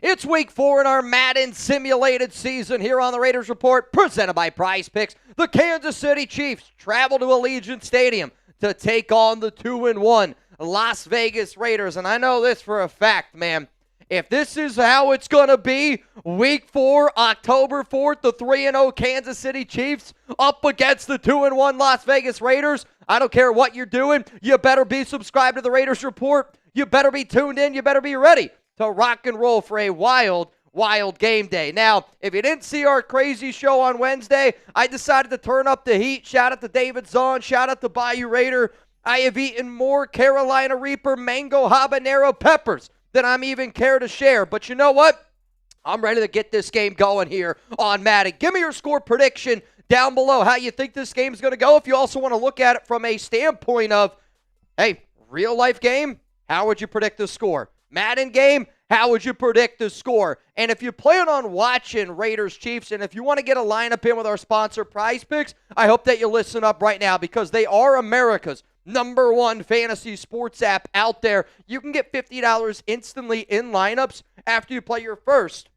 It's week 4 in our Madden simulated season here on the Raiders Report, presented by Prize Picks. The Kansas City Chiefs travel to Allegiant Stadium to take on the 2-1 Las Vegas Raiders. And I know this for a fact, man. If this is how it's going to be, week 4, October 4th, the 3-0 Kansas City Chiefs up against the 2-1 Las Vegas Raiders, I don't care what you're doing, you better be subscribed to the Raiders Report. You better be tuned in. You better be ready to rock and roll for a wild game day. Now, if you didn't see our crazy show on Wednesday, I decided to turn up the heat. Shout out to David Zahn. Shout out to Bayou Raider. I have eaten more Carolina Reaper mango habanero peppers than I'm even care to share. But you know what? I'm ready to get this game going here on Madden. Give me your score prediction down below, how you think this game's going to go. If you also want to look at it from a standpoint of, hey, real life game, how would you predict the score? Madden game, how would you predict the score? And if you plan on watching Raiders Chiefs, and if you want to get a lineup in with our sponsor Prize Picks, I hope that you listen up right now because they are America's #1 fantasy sports app out there. You can get $50 instantly in lineups after you play your first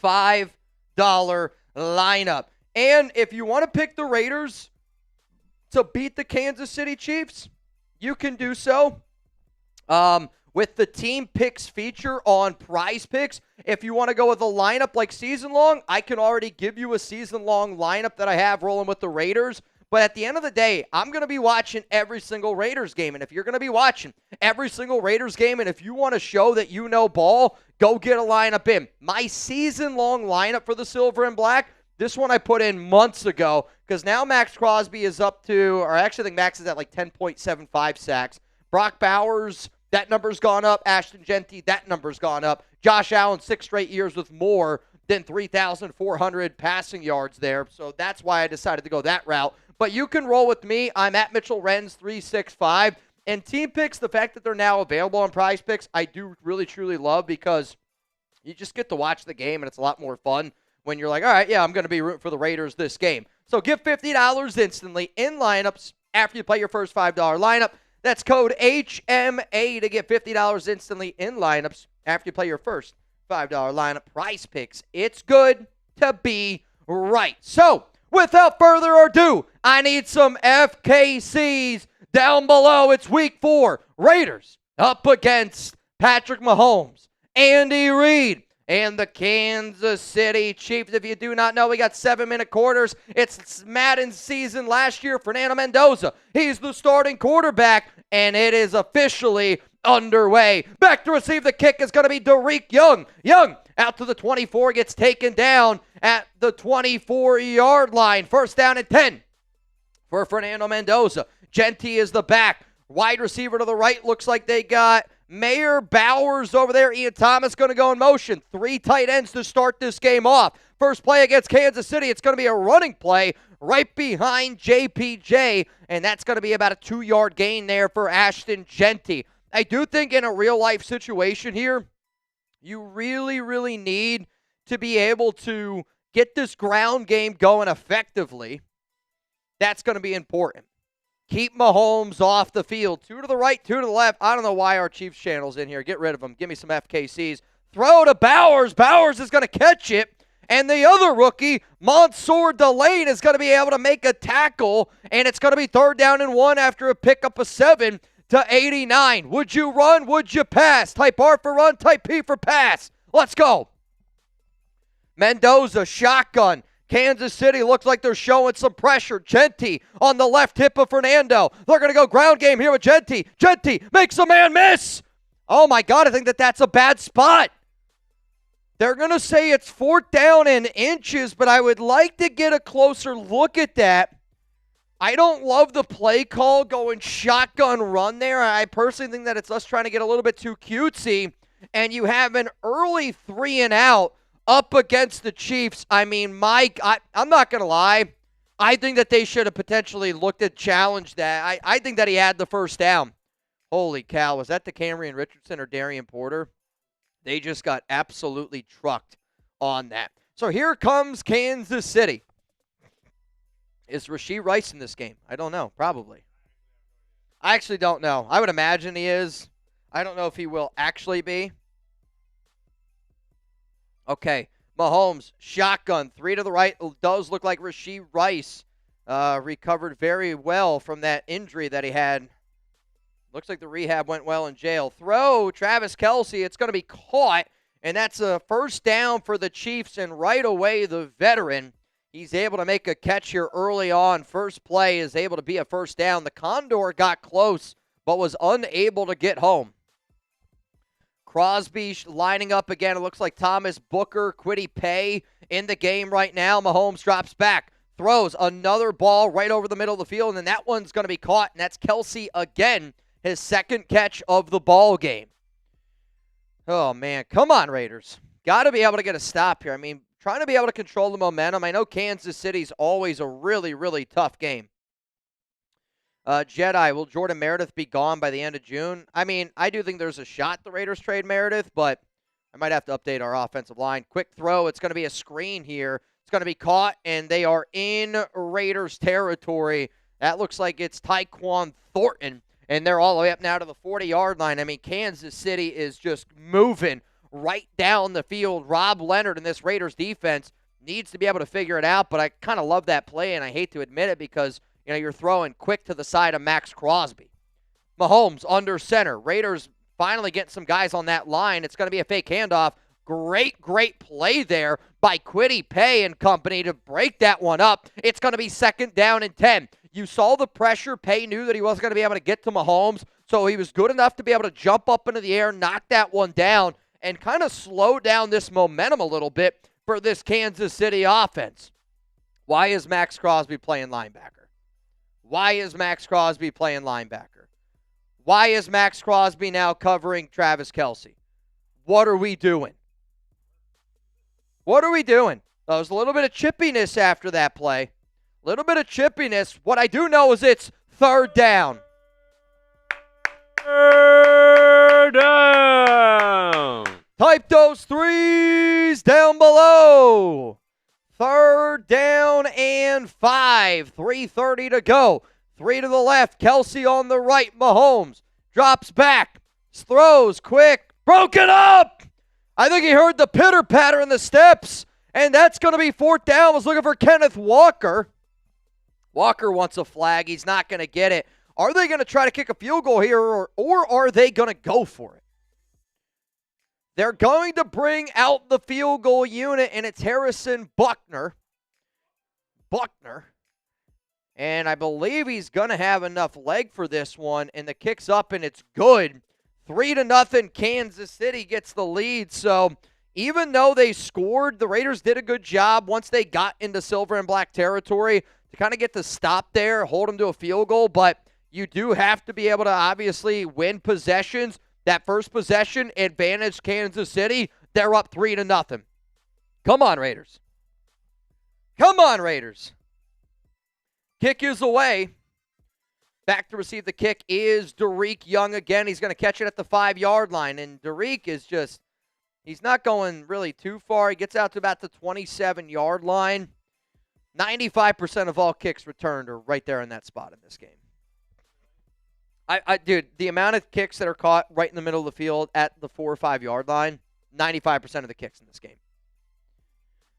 $5 lineup. And if you want to pick the Raiders to beat the Kansas City Chiefs, you can do so with the team picks feature on Prize Picks. If you want to go with a lineup like season long, I can already give you a season long lineup that I have rolling with the Raiders. But at the end of the day, I'm going to be watching every single Raiders game. And if you're going to be watching every single Raiders game, and if you want to show that you know ball, go get a lineup in. My season-long lineup for the Silver and Black, this one I put in months ago because now Max Crosby is up to, or actually I think Max is at like 10.75 sacks. Brock Bowers, that number's gone up. Ashton Genty, that number's gone up. Josh Allen, 6 straight years with more than 3,400 passing yards there. So that's why I decided to go that route. But you can roll with me. I'm at Mitchell Renz 365. And team picks, the fact that they're now available on Prize Picks, I do really, truly love because you just get to watch the game and it's a lot more fun when you're like, all right, yeah, I'm going to be rooting for the Raiders this game. So give $50 instantly in lineups after you play your first $5 lineup. That's code HMA to get $50 instantly in lineups after you play your first $5 lineup. Prize Picks. It's good to be right. So, without further ado, I need some FKCs down below. It's week 4. Raiders up against Patrick Mahomes, Andy Reid, and the Kansas City Chiefs. If you do not know, we got 7-minute quarters. It's Madden season last year. Fernando Mendoza, he's the starting quarterback, and it is officially underway. Back to receive the kick is going to be Derek Young. Young out to the 24, gets taken down at the 24-yard line. First down and 10 for Fernando Mendoza. Genty is the back. Wide receiver to the right. Looks like they got Mayor Bowers over there. Ian Thomas going to go in motion. 3 tight ends to start this game off. First play against Kansas City. It's going to be a running play right behind JPJ, and that's going to be about a 2-yard gain there for Ashton Genty. I do think in a real-life situation here, you really, really need to be able to get this ground game going effectively. That's going to be important. Keep Mahomes off the field. 2 to the right, 2 to the left. I don't know why our Chiefs channel's in here. Get rid of them. Give me some FKCs. Throw to Bowers. Bowers is going to catch it. And the other rookie, Mansour Delane, is going to be able to make a tackle. And it's going to be 3rd down and 1 after a pickup of 7 to 89. Would you run? Would you pass? Type R for run. Type P for pass. Let's go. Mendoza, shotgun. Kansas City looks like they're showing some pressure. Genty on the left hip of Fernando. They're going to go ground game here with Genty. Genty makes a man miss. Oh, my God, I think that's a bad spot. They're going to say it's 4th down and inches, but I would like to get a closer look at that. I don't love the play call going shotgun run there. I personally think that it's us trying to get a little bit too cutesy, and you have an early 3 and out up against the Chiefs. I mean, Mike, I'm not going to lie. I think that they should have potentially looked at challenge that. I think that he had the first down. Holy cow. Was that the Camryn Richardson or Darian Porter? They just got absolutely trucked on that. So here comes Kansas City. Is Rashee Rice in this game? I don't know. Probably. I actually don't know. I would imagine he is. I don't know if he will actually be. Okay, Mahomes, shotgun, 3 to the right. It does look like Rashee Rice recovered very well from that injury that he had. Looks like the rehab went well in jail. Throw, Travis Kelce. It's going to be caught, and that's a first down for the Chiefs, and right away the veteran, he's able to make a catch here early on. First play is able to be a first down. The Condor got close, but was unable to get home. Crosby lining up again. It looks like Thomas Booker, Kwity Paye in the game right now. Mahomes drops back, throws another ball right over the middle of the field, and then that one's going to be caught, and that's Kelce again, his second catch of the ball game. Oh, man. Come on, Raiders. Got to be able to get a stop here. I mean, trying to be able to control the momentum. I know Kansas City's always a really, really tough game. Jedi, will Jordan Meredith be gone by the end of June? I mean, I do think there's a shot the Raiders trade Meredith, but I might have to update our offensive line. Quick throw. It's going to be a screen here. It's going to be caught, and they are in Raiders territory. That looks like it's Tyquan Thornton, and they're all the way up now to the 40-yard line. I mean, Kansas City is just moving right down the field. Rob Leonard and this Raiders defense needs to be able to figure it out, but I kind of love that play, and I hate to admit it because you're throwing quick to the side of Max Crosby. Mahomes under center. Raiders finally getting some guys on that line. It's going to be a fake handoff. Great play there by Kwity Paye and company to break that one up. It's going to be second down and 10. You saw the pressure. Paye knew that he wasn't going to be able to get to Mahomes, so he was good enough to be able to jump up into the air, knock that one down, and kind of slow down this momentum a little bit for this Kansas City offense. Why is Max Crosby playing linebacker? Why is Max Crosby playing linebacker? Why is Max Crosby now covering Travis Kelce? What are we doing? What are we doing? There was a little bit of chippiness after that play. A little bit of chippiness. What I do know is it's third down. Third down. Type those threes down below. Third down and 5. 3:30 to go. 3 to the left. Kelce on the right. Mahomes drops back. Throws quick. Broken up. I think he heard the pitter-patter in the steps. And that's going to be fourth down. Was looking for Kenneth Walker. Walker wants a flag. He's not going to get it. Are they going to try to kick a field goal here, or are they going to go for it? They're going to bring out the field goal unit, and it's Harrison Buckner. And I believe he's going to have enough leg for this one, and the kick's up, and it's good. 3-0, Kansas City gets the lead. So even though they scored, the Raiders did a good job once they got into silver and black territory to kind of get the stop there, hold them to a field goal. But you do have to be able to obviously win possessions. That first possession advantage Kansas City. They're up 3-0. Come on, Raiders. Come on, Raiders. Kick is away. Back to receive the kick is Derek Young again. He's going to catch it at the 5-yard line. And Derek is just, he's not going really too far. He gets out to about the 27-yard line. 95% of all kicks returned are right there in that spot in this game. Dude, the amount of kicks that are caught right in the middle of the field at the 4 or 5-yard line, 95% of the kicks in this game.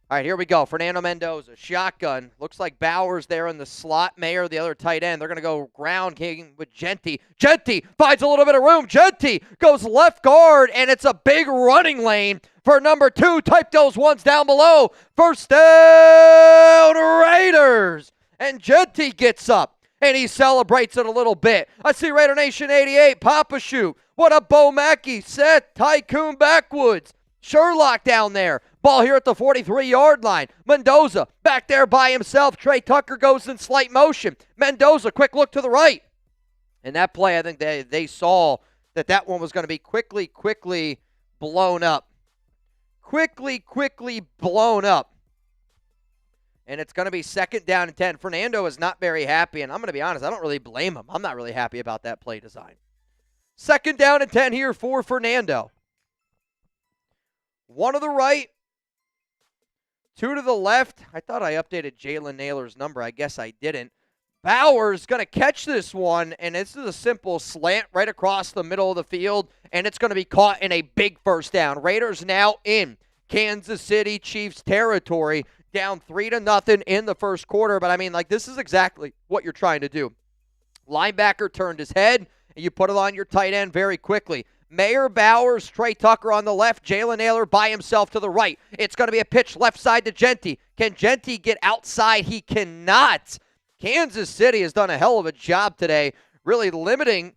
All right, here we go. Fernando Mendoza, shotgun. Looks like Bowers there in the slot. Mayer, the other tight end. They're going to go ground kicking with Genty. Genty finds a little bit of room. Genty goes left guard, and it's a big running lane for number 2. Type those ones down below. First down, Raiders. And Genty gets up. And he celebrates it a little bit. I see Raider Nation 88, Papa Shoot. What up, Bo Mackey? Seth, Tycoon Backwoods. Sherlock down there. Ball here at the 43-yard line. Mendoza back there by himself. Trey Tucker goes in slight motion. Mendoza, quick look to the right. And that play, I think they saw that one was going to be quickly blown up. Quickly blown up. And it's going to be second down and 10. Fernando is not very happy, and I'm going to be honest, I don't really blame him. I'm not really happy about that play design. Second down and 10 here for Fernando. 1 to the right, 2 to the left. I thought I updated Jalen Naylor's number. I guess I didn't. Bowers going to catch this one, and this is a simple slant right across the middle of the field, and it's going to be caught in a big first down. Raiders now in Kansas City Chiefs territory, down 3-0 in the first quarter. But, I mean, like, this is exactly what you're trying to do. Linebacker turned his head, and you put it on your tight end very quickly. Mayer, Bowers, Trey Tucker on the left, Jalen Naylor by himself to the right. It's going to be a pitch left side to Genty. Can Genty get outside? He cannot. Kansas City has done a hell of a job today, really limiting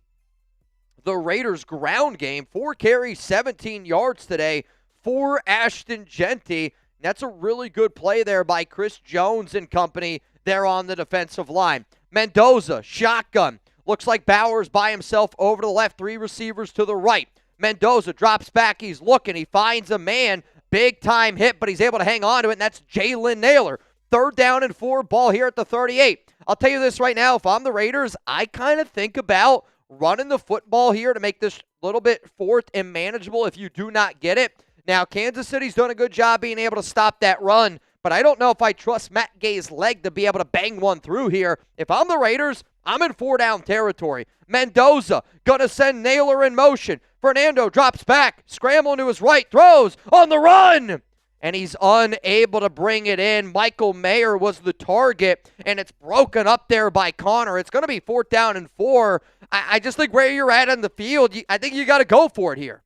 the Raiders' ground game. 4 carries, 17 yards today for Ashton Genty. That's a really good play there by Chris Jones and company there on the defensive line. Mendoza, shotgun. Looks like Bowers by himself over to the left, 3 receivers to the right. Mendoza drops back. He's looking. He finds a man. Big time hit, but he's able to hang on to it, and that's Jalen Naylor. 3rd down and 4, ball here at the 38. I'll tell you this right now. If I'm the Raiders, I kind of think about running the football here to make this a little bit fourth and manageable if you do not get it. Now, Kansas City's done a good job being able to stop that run, but I don't know if I trust Matt Gay's leg to be able to bang one through here. If I'm the Raiders, I'm in 4-down territory. Mendoza going to send Naylor in motion. Fernando drops back, scrambling to his right, throws on the run, and he's unable to bring it in. Michael Mayer was the target, and it's broken up there by Connor. It's going to be 4th down and 4. I just think where you're at on the field, I think you got to go for it here.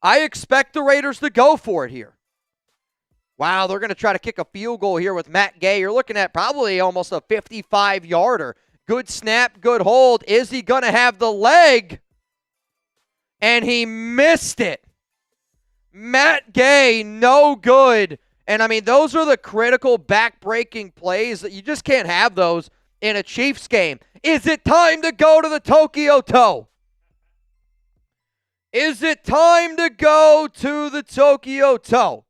I expect the Raiders to go for it here. Wow, they're going to try to kick a field goal here with Matt Gay. You're looking at probably almost a 55-yarder. Good snap, good hold. Is he going to have the leg? And he missed it. Matt Gay, no good. And, I mean, those are the critical back-breaking plays that you just can't have those in a Chiefs game. Is it time to go to the Tokyo Toe? Is it time to go to the Tokyo Toe?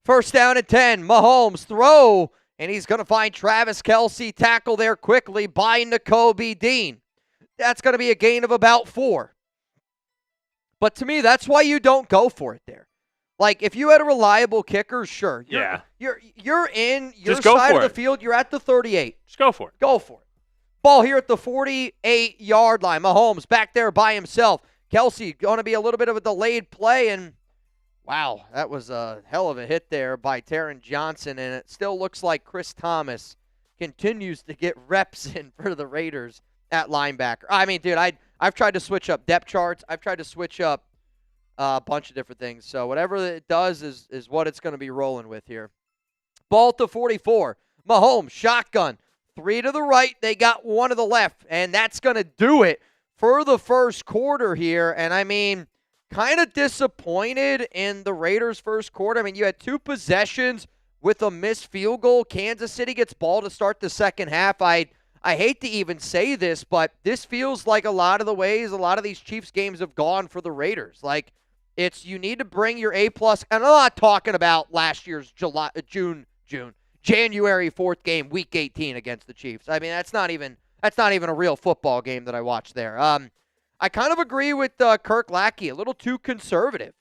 1st down and 10. Mahomes throw, and he's going to find Travis Kelce. Tackle there quickly by Nakobe Dean. That's going to be a gain of about 4. But to me, that's why you don't go for it there. Like, if you had a reliable kicker, sure. You're in your side of the field. You're at the 38. Just go for it. Go for it. Ball here at the 48-yard line. Mahomes back there by himself. Kelce going to be a little bit of a delayed play, and wow, that was a hell of a hit there by Taron Johnson, and it still looks like Chris Thomas continues to get reps in for the Raiders at linebacker. I mean, dude, I've tried to switch up depth charts. I've tried to switch up a bunch of different things. So whatever it does is what it's going to be rolling with here. Ball to 44. Mahomes, shotgun. 3 to the right. They got 1 to the left, and that's going to do it for the first quarter here. And, I mean, kind of disappointed in the Raiders' first quarter. I mean, you had 2 possessions with a missed field goal. Kansas City gets ball to start the second half. I hate to even say this, but this feels like a lot of the ways a lot of these Chiefs games have gone for the Raiders. Like, you need to bring your A+, and I'm not talking about last year's January 4th game, Week 18 against the Chiefs. I mean, that's not even a real football game that I watched there. I kind of agree with Kirk Lackey, a little too conservative.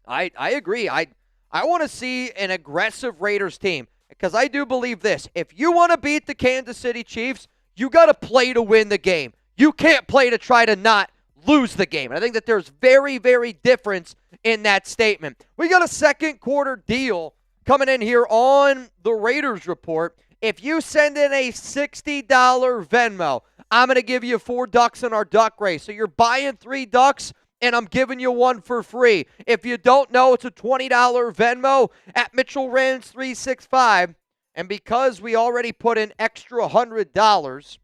I agree. I want to see an aggressive Raiders team because I do believe this. If you want to beat the Kansas City Chiefs, you got to play to win the game. You can't play to try to not lose the game. And I think that there's very, very difference in that statement. We got a second quarter deal coming in here on the Raiders Report. If you send in a $60 Venmo, I'm going to give you 4 ducks in our duck race. So you're buying 3 ducks, and I'm giving you 1 for free. If you don't know, it's a $20 Venmo at Mitchell Rens 365. And because we already put an extra $100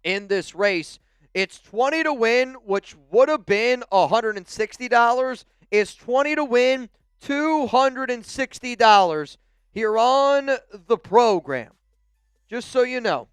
in this race, it's 20 to win, which would have been $160. It's 20 to win, $260 here on the program. Just so you know.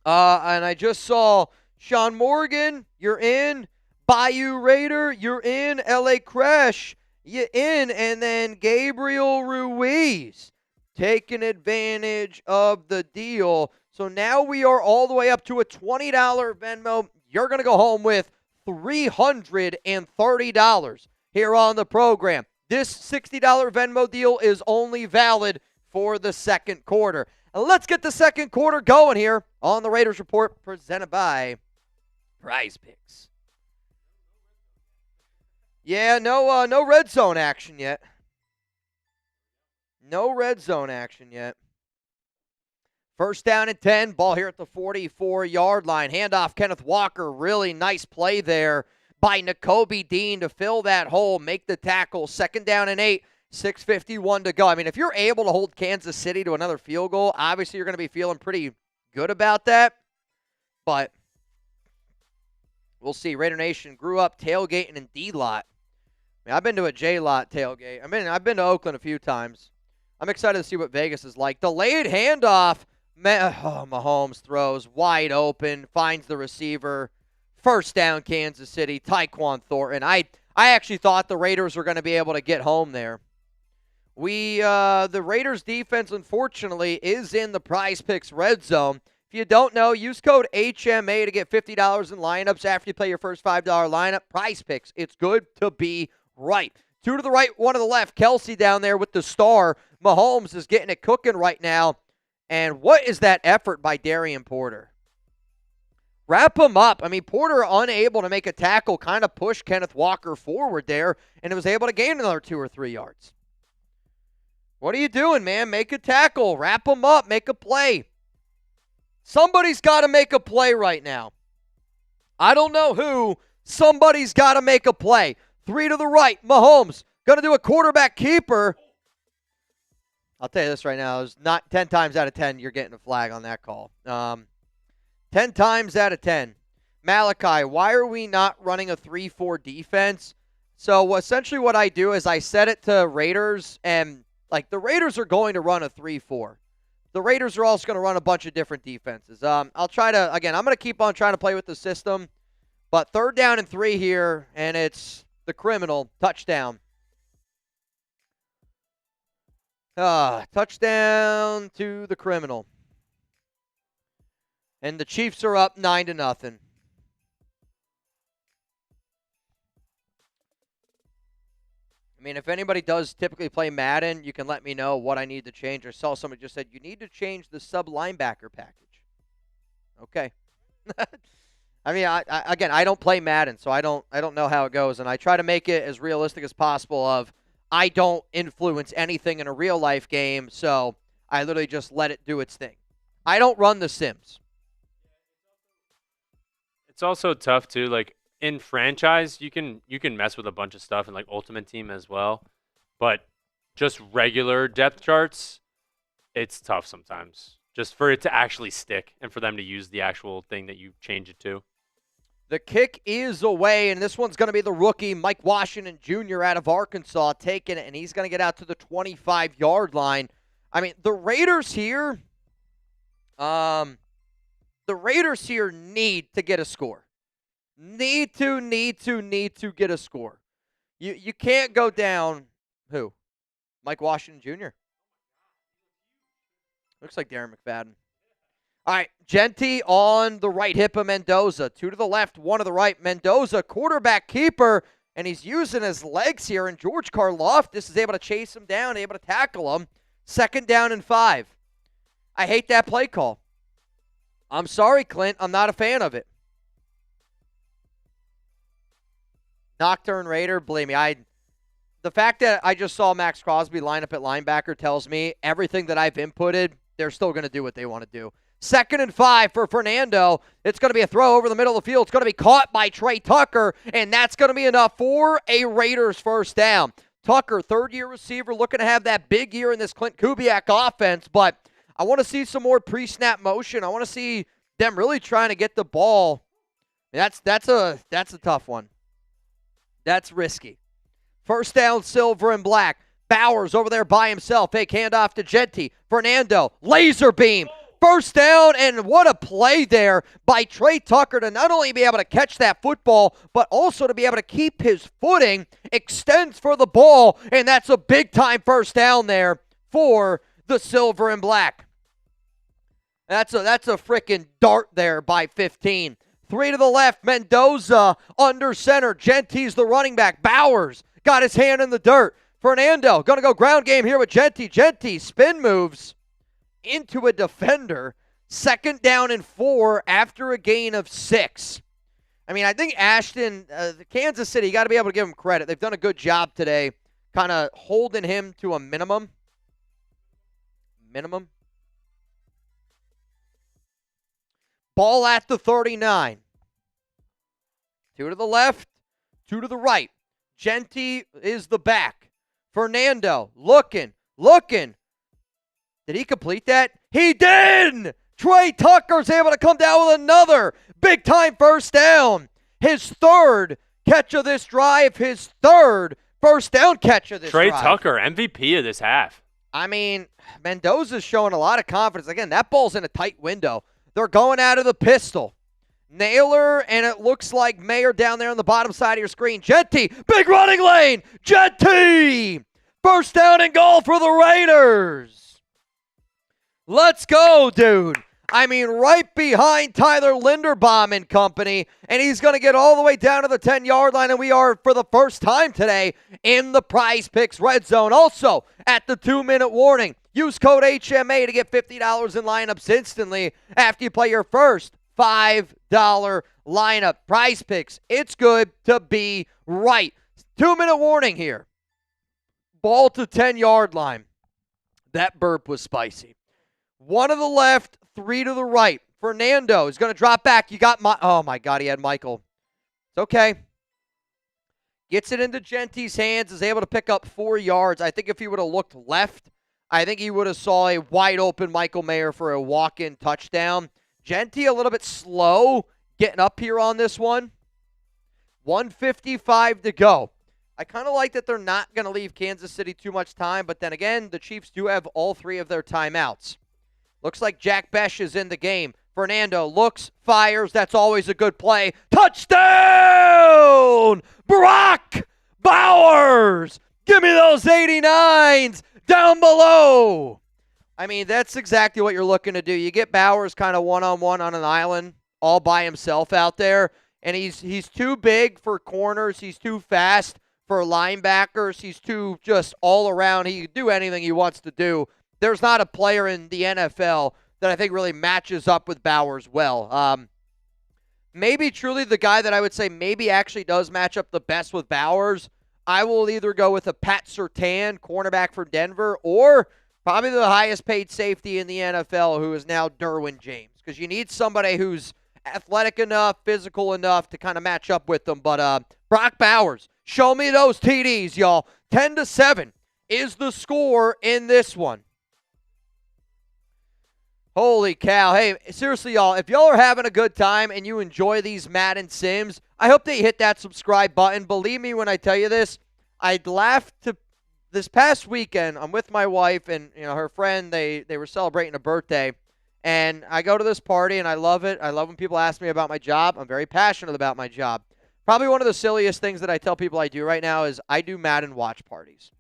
And I just saw Sean Morgan, you're in. Bayou Raider, you're in. LA Crash, you're in. And then Gabriel Ruiz taking advantage of the deal. So now we are all the way up to a $20 Venmo. You're going to go home with $330 here on the program. This $60 Venmo deal is only valid for the second quarter. Let's get the second quarter going here on the Raiders Report presented by Prize Picks. Yeah, no red zone action yet. No red zone action yet. First down and 10, ball here at the 44-yard line. Handoff, Kenneth Walker, really nice play there by Nakobe Dean to fill that hole, make the tackle. Second down and 8, 6:51 to go. I mean, if you're able to hold Kansas City to another field goal, obviously you're going to be feeling pretty good about that. But we'll see. Raider Nation grew up tailgating in D-Lot. I mean, I've been to a J-Lot tailgate. I've been to Oakland a few times. I'm excited to see what Vegas is like. Delayed handoff. Mahomes throws wide open, finds the receiver. First down, Kansas City. Tyquan Thornton. I actually thought the Raiders were going to be able to get home there. The Raiders defense, unfortunately, is in the Prize Picks red zone. If you don't know, use code HMA to get $50 in lineups after you play your first $5 lineup. Prize Picks. It's good to be right. 2 to the right, 1 to the left. Kelsey down there with the star. Mahomes is getting it cooking right now. And what is that effort by Darian Porter? Wrap him up. I mean, Porter unable to make a tackle, kind of pushed Kenneth Walker forward there, and it was able to gain another 2 or 3 yards. What are you doing, man? Make a tackle. Wrap him up. Make a play. Somebody's got to make a play right now. I don't know who. Somebody's got to make a play. 3 to the right. Mahomes going to do a quarterback keeper. I'll tell you this right now. It's not 10 times out of 10 you're getting a flag on that call. 10 times out of 10. Malachi, why are we not running a 3-4 defense? So essentially what I do is I set it to Raiders, and like the Raiders are going to run a 3-4. The Raiders are also going to run a bunch of different defenses. I'll try to, again, I'm going to keep on trying to play with the system. But 3rd down and 3 here, and it's the criminal touchdown. Touchdown to the criminal. And the Chiefs are up 9-0. I mean, if anybody does typically play Madden, you can let me know what I need to change. I saw somebody just said, you need to change the sub-linebacker package. Okay. I mean, I don't play Madden, so I don't know how it goes. And I try to make it as realistic as possible of I don't influence anything in a real-life game, so I literally just let it do its thing. I don't run the Sims. It's also tough, too. Like, in franchise, you can mess with a bunch of stuff in, like, Ultimate Team as well. But just regular depth charts, it's tough sometimes. Just for it to actually stick and for them to use the actual thing that you change it to. The kick is away, and this one's going to be the rookie, Mike Washington Jr. out of Arkansas, taking it, and he's going to get out to the 25-yard line. I mean, the Raiders here need to get a score. Need to get a score. You can't go down, who? Mike Washington Jr.? Looks like Darren McFadden. All right, Genty on the right hip of Mendoza. 2 to the left, 1 to the right. Mendoza, quarterback keeper, and he's using his legs here. And George Karlaftis is able to chase him down, able to tackle him. 2nd down and 5. I hate that play call. I'm sorry, Clint. I'm not a fan of it. Nocturne Raider, believe me, the fact that I just saw Max Crosby line up at linebacker tells me everything that I've inputted, they're still going to do what they want to do. 2nd and 5 for Fernando. It's going to be a throw over the middle of the field. It's going to be caught by Trey Tucker, and that's going to be enough for a Raiders first down. Tucker, 3rd-year receiver, looking to have that big year in this Clint Kubiak offense, but I want to see some more pre-snap motion. I want to see them really trying to get the ball. That's a tough one. That's risky. First down, silver and black. Bowers over there by himself. Fake handoff to Genty. Fernando, laser beam. First down, and what a play there by Trey Tucker to not only be able to catch that football, but also to be able to keep his footing, extends for the ball, and that's a big-time first down there for the silver and black. That's a freaking dart there by 15. 3 to the left, Mendoza under center. Genty's the running back. Bowers got his hand in the dirt. Fernando going to go ground game here with Genty. Genty spin moves into a defender. 2nd down and 4 after a gain of 6. I mean, I think Ashton, Kansas City, you got to be able to give them credit. They've done a good job today kind of holding him to a minimum. Ball at the 39. 2 to the left, 2 to the right. Genty is the back. Fernando looking. Did he complete that? He did! Trey Tucker's able to come down with another big-time first down. His third catch of this drive, his third first down catch of this drive. Trey Tucker, MVP of this half. I mean, Mendoza's showing a lot of confidence. Again, that ball's in a tight window. They're going out of the pistol. Naylor, and it looks like Mayer down there on the bottom side of your screen. Genty, big running lane. Genty, first down and goal for the Raiders. Let's go, dude. I mean, right behind Tyler Linderbaum and company, and he's going to get all the way down to the 10-yard line, and we are, for the first time today, in the Prize Picks red zone. Also, at the 2-minute warning, use code HMA to get $50 in lineups instantly after you play your first $5 lineup. Prize Picks, it's good to be right. 2-minute warning here. Ball to 10-yard line. That burp was spicy. 1 to the left, 3 to the right. Fernando is going to drop back. You got oh my God, he had Michael. It's okay. Gets it into Genty's hands, is able to pick up 4 yards. I think if he would have looked left, I think he would have saw a wide open Michael Mayer for a walk-in touchdown. Genty a little bit slow getting up here on this one. 1:55 to go. I kind of like that they're not going to leave Kansas City too much time, but then again, the Chiefs do have all 3 of their timeouts. Looks like Jack Besh is in the game. Fernando looks, fires. That's always a good play. Touchdown! Brock Bowers! Give me those 89s down below. I mean, that's exactly what you're looking to do. You get Bowers kind of one-on-one on an island all by himself out there, and he's too big for corners. He's too fast for linebackers. He's too just all around. He can do anything he wants to do. There's not a player in the NFL that I think really matches up with Bowers well. Maybe truly the guy that I would say maybe actually does match up the best with Bowers, I will either go with a Pat Surtain, cornerback for Denver, or probably the highest paid safety in the NFL, who is now Derwin James. Because you need somebody who's athletic enough, physical enough to kind of match up with them. But Brock Bowers, show me those TDs, y'all. 10-7 is the score in this one. Holy cow. Hey, seriously, y'all, if y'all are having a good time and you enjoy these Madden Sims, I hope that you hit that subscribe button. Believe me when I tell you this, I'd laugh to this past weekend. I'm with my wife and her friend. They were celebrating a birthday, and I go to this party, and I love it. I love when people ask me about my job. I'm very passionate about my job. Probably one of the silliest things that I tell people I do right now is I do Madden watch parties.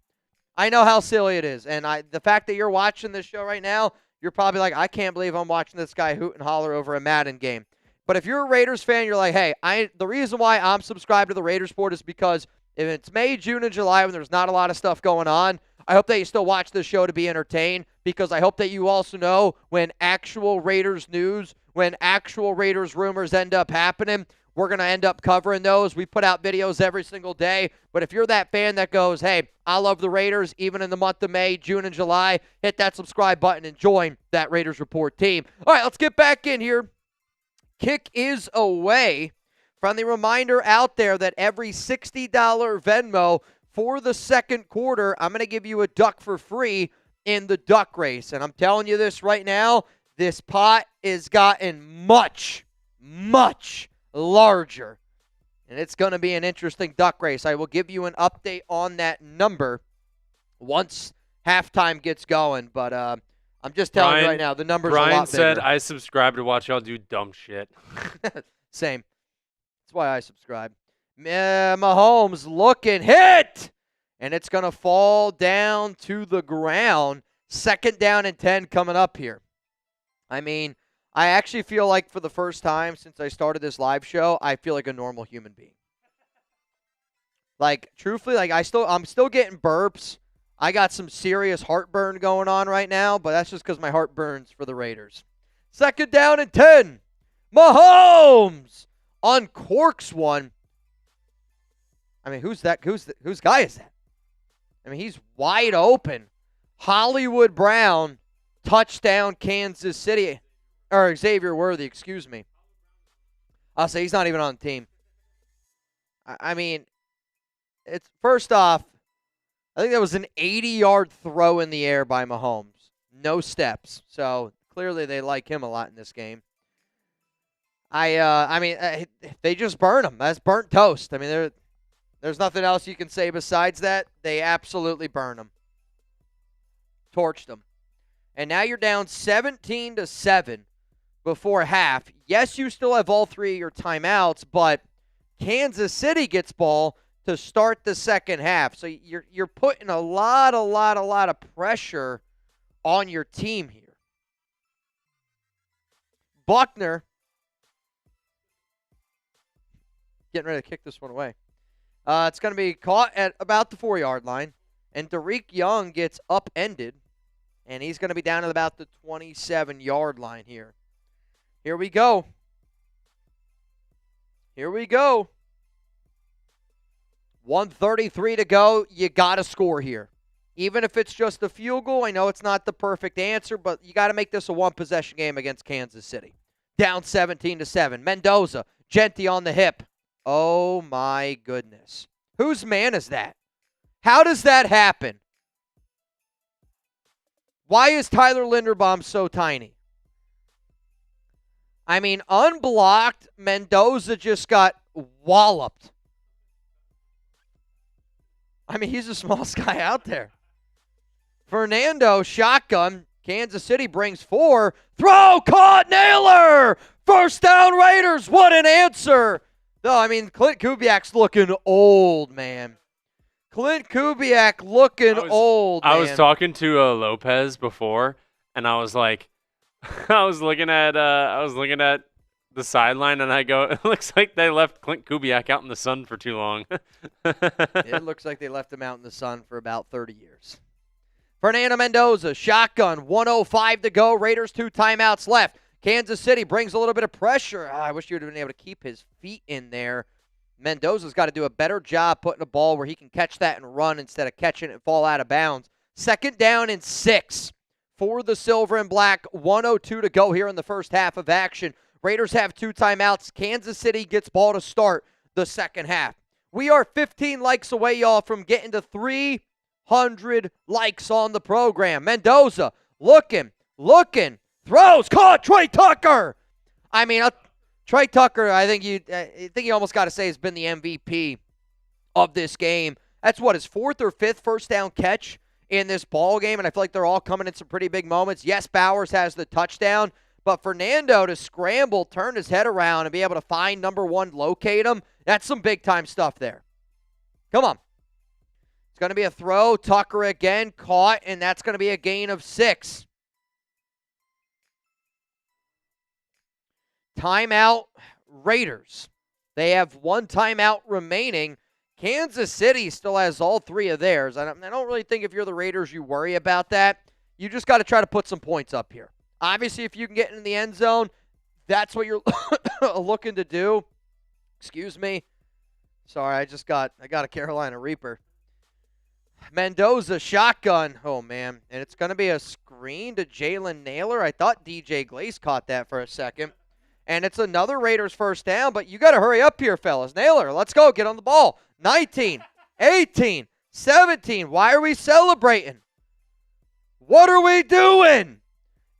I know how silly it is, and the fact that you're watching this show right now, you're probably like, I can't believe I'm watching this guy hoot and holler over a Madden game. But if you're a Raiders fan, you're like, hey, the reason why I'm subscribed to the Raiders Sport is because if it's May, June, and July when there's not a lot of stuff going on, I hope that you still watch this show to be entertained, because I hope that you also know when actual Raiders news, when actual Raiders rumors end up happening, we're going to end up covering those. We put out videos every single day. But if you're that fan that goes, hey, I love the Raiders, even in the month of May, June, and July, hit that subscribe button and join that Raiders Report team. All right, let's get back in here. Kick is away. Friendly reminder out there that every $60 Venmo for the second quarter, I'm going to give you a duck for free in the duck race. And I'm telling you this right now, this pot has gotten much, much larger, and it's going to be an interesting duck race. I will give you an update on that number once halftime gets going, but I'm just telling you right now, the number's a lot bigger. Brian said, I subscribe to watch y'all do dumb shit. Same. That's why I subscribe. Mahomes looking, hit, and it's going to fall down to the ground. 2nd down and 10 coming up here. I mean, I actually feel like for the first time since I started this live show, I feel like a normal human being. Like, truthfully, like I'm still getting burps. I got some serious heartburn going on right now, but that's just because my heart burns for the Raiders. 2nd down and 10. Mahomes uncorks one. I mean, whose guy is that? I mean, he's wide open. Hollywood Brown, touchdown, Kansas City. Or Xavier Worthy, excuse me. I'll say he's not even on the team. I mean, it's first off, I think that was an 80-yard throw in the air by Mahomes. No steps. So clearly they like him a lot in this game. I mean, they just burn him. That's burnt toast. I mean, there's nothing else you can say besides that. They absolutely burn him. Torched him. And now you're down 17-7 before half. Yes, you still have all three of your timeouts, but Kansas City gets ball to start the second half. So you're putting a lot of pressure on your team here. Buckner getting ready to kick this one away. It's going to be caught at about the 4-yard line, and Derek Young gets upended, and he's going to be down at about the 27-yard line here. Here we go. Here we go. 1:33 to go. You got to score here. Even if it's just a field goal, I know it's not the perfect answer, but you got to make this a one-possession game against Kansas City. Down 17-7. Mendoza, Genti on the hip. Oh, my goodness. Whose man is that? How does that happen? Why is Tyler Linderbaum so tiny? I mean, unblocked, Mendoza just got walloped. I mean, he's the smallest guy out there. Fernando, shotgun. Kansas City brings 4. Throw, caught, Naylor! First down, Raiders. What an answer. No, I mean, Clint Kubiak's looking old, man. Clint Kubiak looking old, man. I was talking to Lopez before, and I was like, I was looking at the sideline, and I go, it looks like they left Clint Kubiak out in the sun for too long. It looks like they left him out in the sun for about 30 years. Fernando Mendoza, shotgun, 1:05 to go. Raiders 2 timeouts left. Kansas City brings a little bit of pressure. I wish you would have been able to keep his feet in there. Mendoza's got to do a better job putting a ball where he can catch that and run instead of catching it and fall out of bounds. 2nd down and 6 for the Silver and Black. 1:02 to go here in the first half of action. Raiders have 2 timeouts. Kansas City gets ball to start the second half. We are 15 likes away, y'all, from getting to 300 likes on the program. Mendoza looking, throws, caught, Trey Tucker. I mean, Trey Tucker, I think you almost got to say has been the MVP of this game. That's what, his 4th or 5th first down catch in this ball game, and I feel like they're all coming in some pretty big moments. Yes, Bowers has the touchdown, but Fernando to scramble, turn his head around, and be able to find number 1, locate him, that's some big-time stuff there. Come on. It's going to be a throw. Tucker again, caught, and that's going to be a gain of 6. Timeout, Raiders. They have 1 timeout remaining. Kansas City still has all 3 of theirs. I don't really think if you're the Raiders you worry about that. You just got to try to put some points up here. Obviously, if you can get in the end zone, that's what you're looking to do. Excuse me. Sorry, I got a Carolina Reaper. Mendoza, shotgun. Oh, man. And it's going to be a screen to Jalen Naylor. I thought DJ Glaze caught that for a second. And it's another Raiders first down, but you got to hurry up here, fellas. Naylor, let's go. Get on the ball. 19, 18, 17. Why are we celebrating? What are we doing?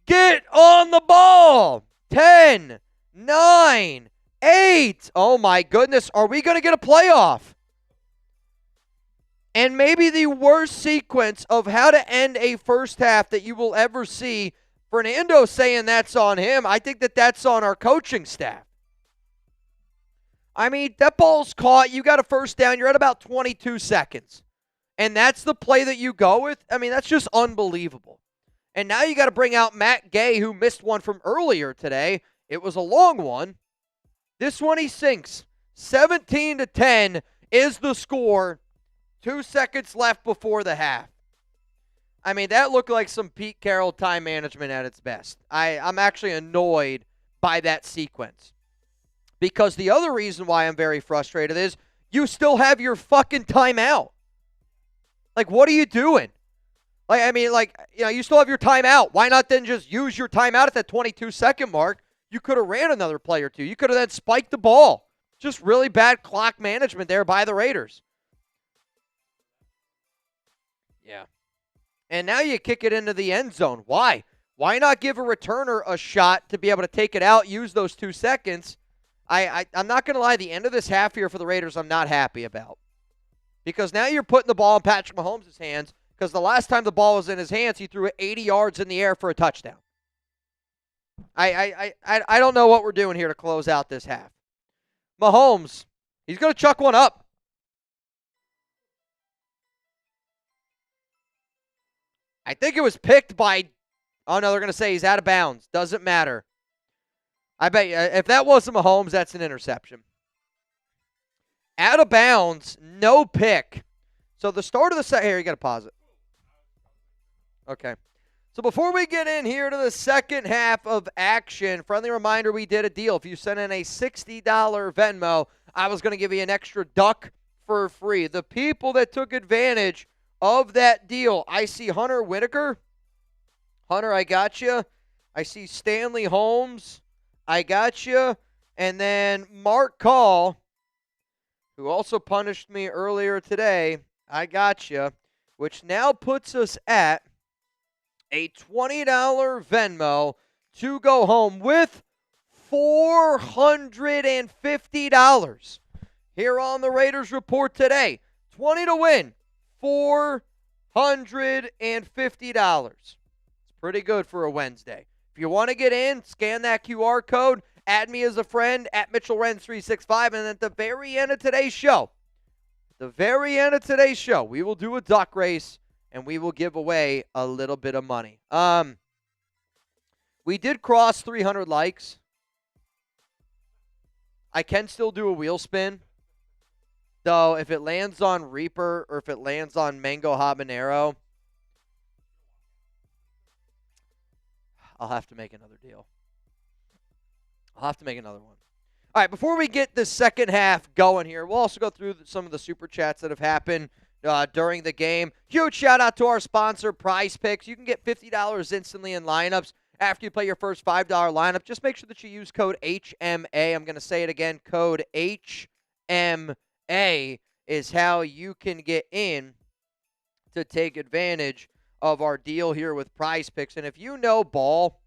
Get on the ball. 10, 9, 8. Oh, my goodness. Are we going to get a playoff? And maybe the worst sequence of how to end a first half that you will ever see. Fernando saying that's on him. I think that's on our coaching staff. I mean, that ball's caught. You got a first down. You're at about 22 seconds. And that's the play that you go with? I mean, that's just unbelievable. And now you got to bring out Matt Gay, who missed one from earlier today. It was a long one. This one he sinks. 17-10 is the score. 2 seconds left before the half. I mean, that looked like some Pete Carroll time management at its best. I'm actually annoyed by that sequence. Because the other reason why I'm very frustrated is you still have your fucking timeout. Like, what are you doing? Like, I mean, like, you know, you still have your timeout. Why not then just use your timeout at that 22-second mark? You could have ran another play or two. You could have then spiked the ball. Just really bad clock management there by the Raiders. Yeah. And now you kick it into the end zone. Why? Why not give a returner a shot to be able to take it out, use those 2 seconds? I'm not going to lie, the end of this half here for the Raiders I'm not happy about. Because now you're putting the ball in Patrick Mahomes' hands, because the last time the ball was in his hands, he threw it 80 yards in the air for a touchdown. I don't know what we're doing here to close out this half. Mahomes, he's going to chuck one up. I think it was picked by, oh no, they're going to say he's out of bounds. Doesn't matter. I bet you, if that wasn't Mahomes, that's an interception. Out of bounds, no pick. So the start of the second, here, you got to pause it. Okay. So before we get in here to the second half of action, friendly reminder, we did a deal. If you send in a $60 Venmo, I was going to give you an extra duck for free. The people that took advantage of that deal, I see Hunter Whitaker. Hunter, I got you. I see Stanley Holmes. I got you. And then Mark Call, who also punished me earlier today. I got you. Which now puts us at a $20 Venmo to go home with $450 here on the Raiders Report today. 20 to win, $450. It's pretty good for a Wednesday. If you want to get in, scan that QR code, add me as a friend at MitchellRens365, and at the very end of today's show, we will do a duck race, and we will give away a little bit of money. We did cross 300 likes. I can still do a wheel spin. Though, if it lands on Reaper or if it lands on Mango Habanero, I'll have to make another deal. I'll have to make another one. All right, before we get the second half going here, we'll also go through some of the super chats that have happened during the game. Huge shout out to our sponsor, Prize Picks. You can get $50 instantly in lineups after you play your first $5 lineup. Just make sure that you use code HMA. I'm going to say it again. Code HMA is how you can get in to take advantage of our deal here with Prize Picks. And if you know ball,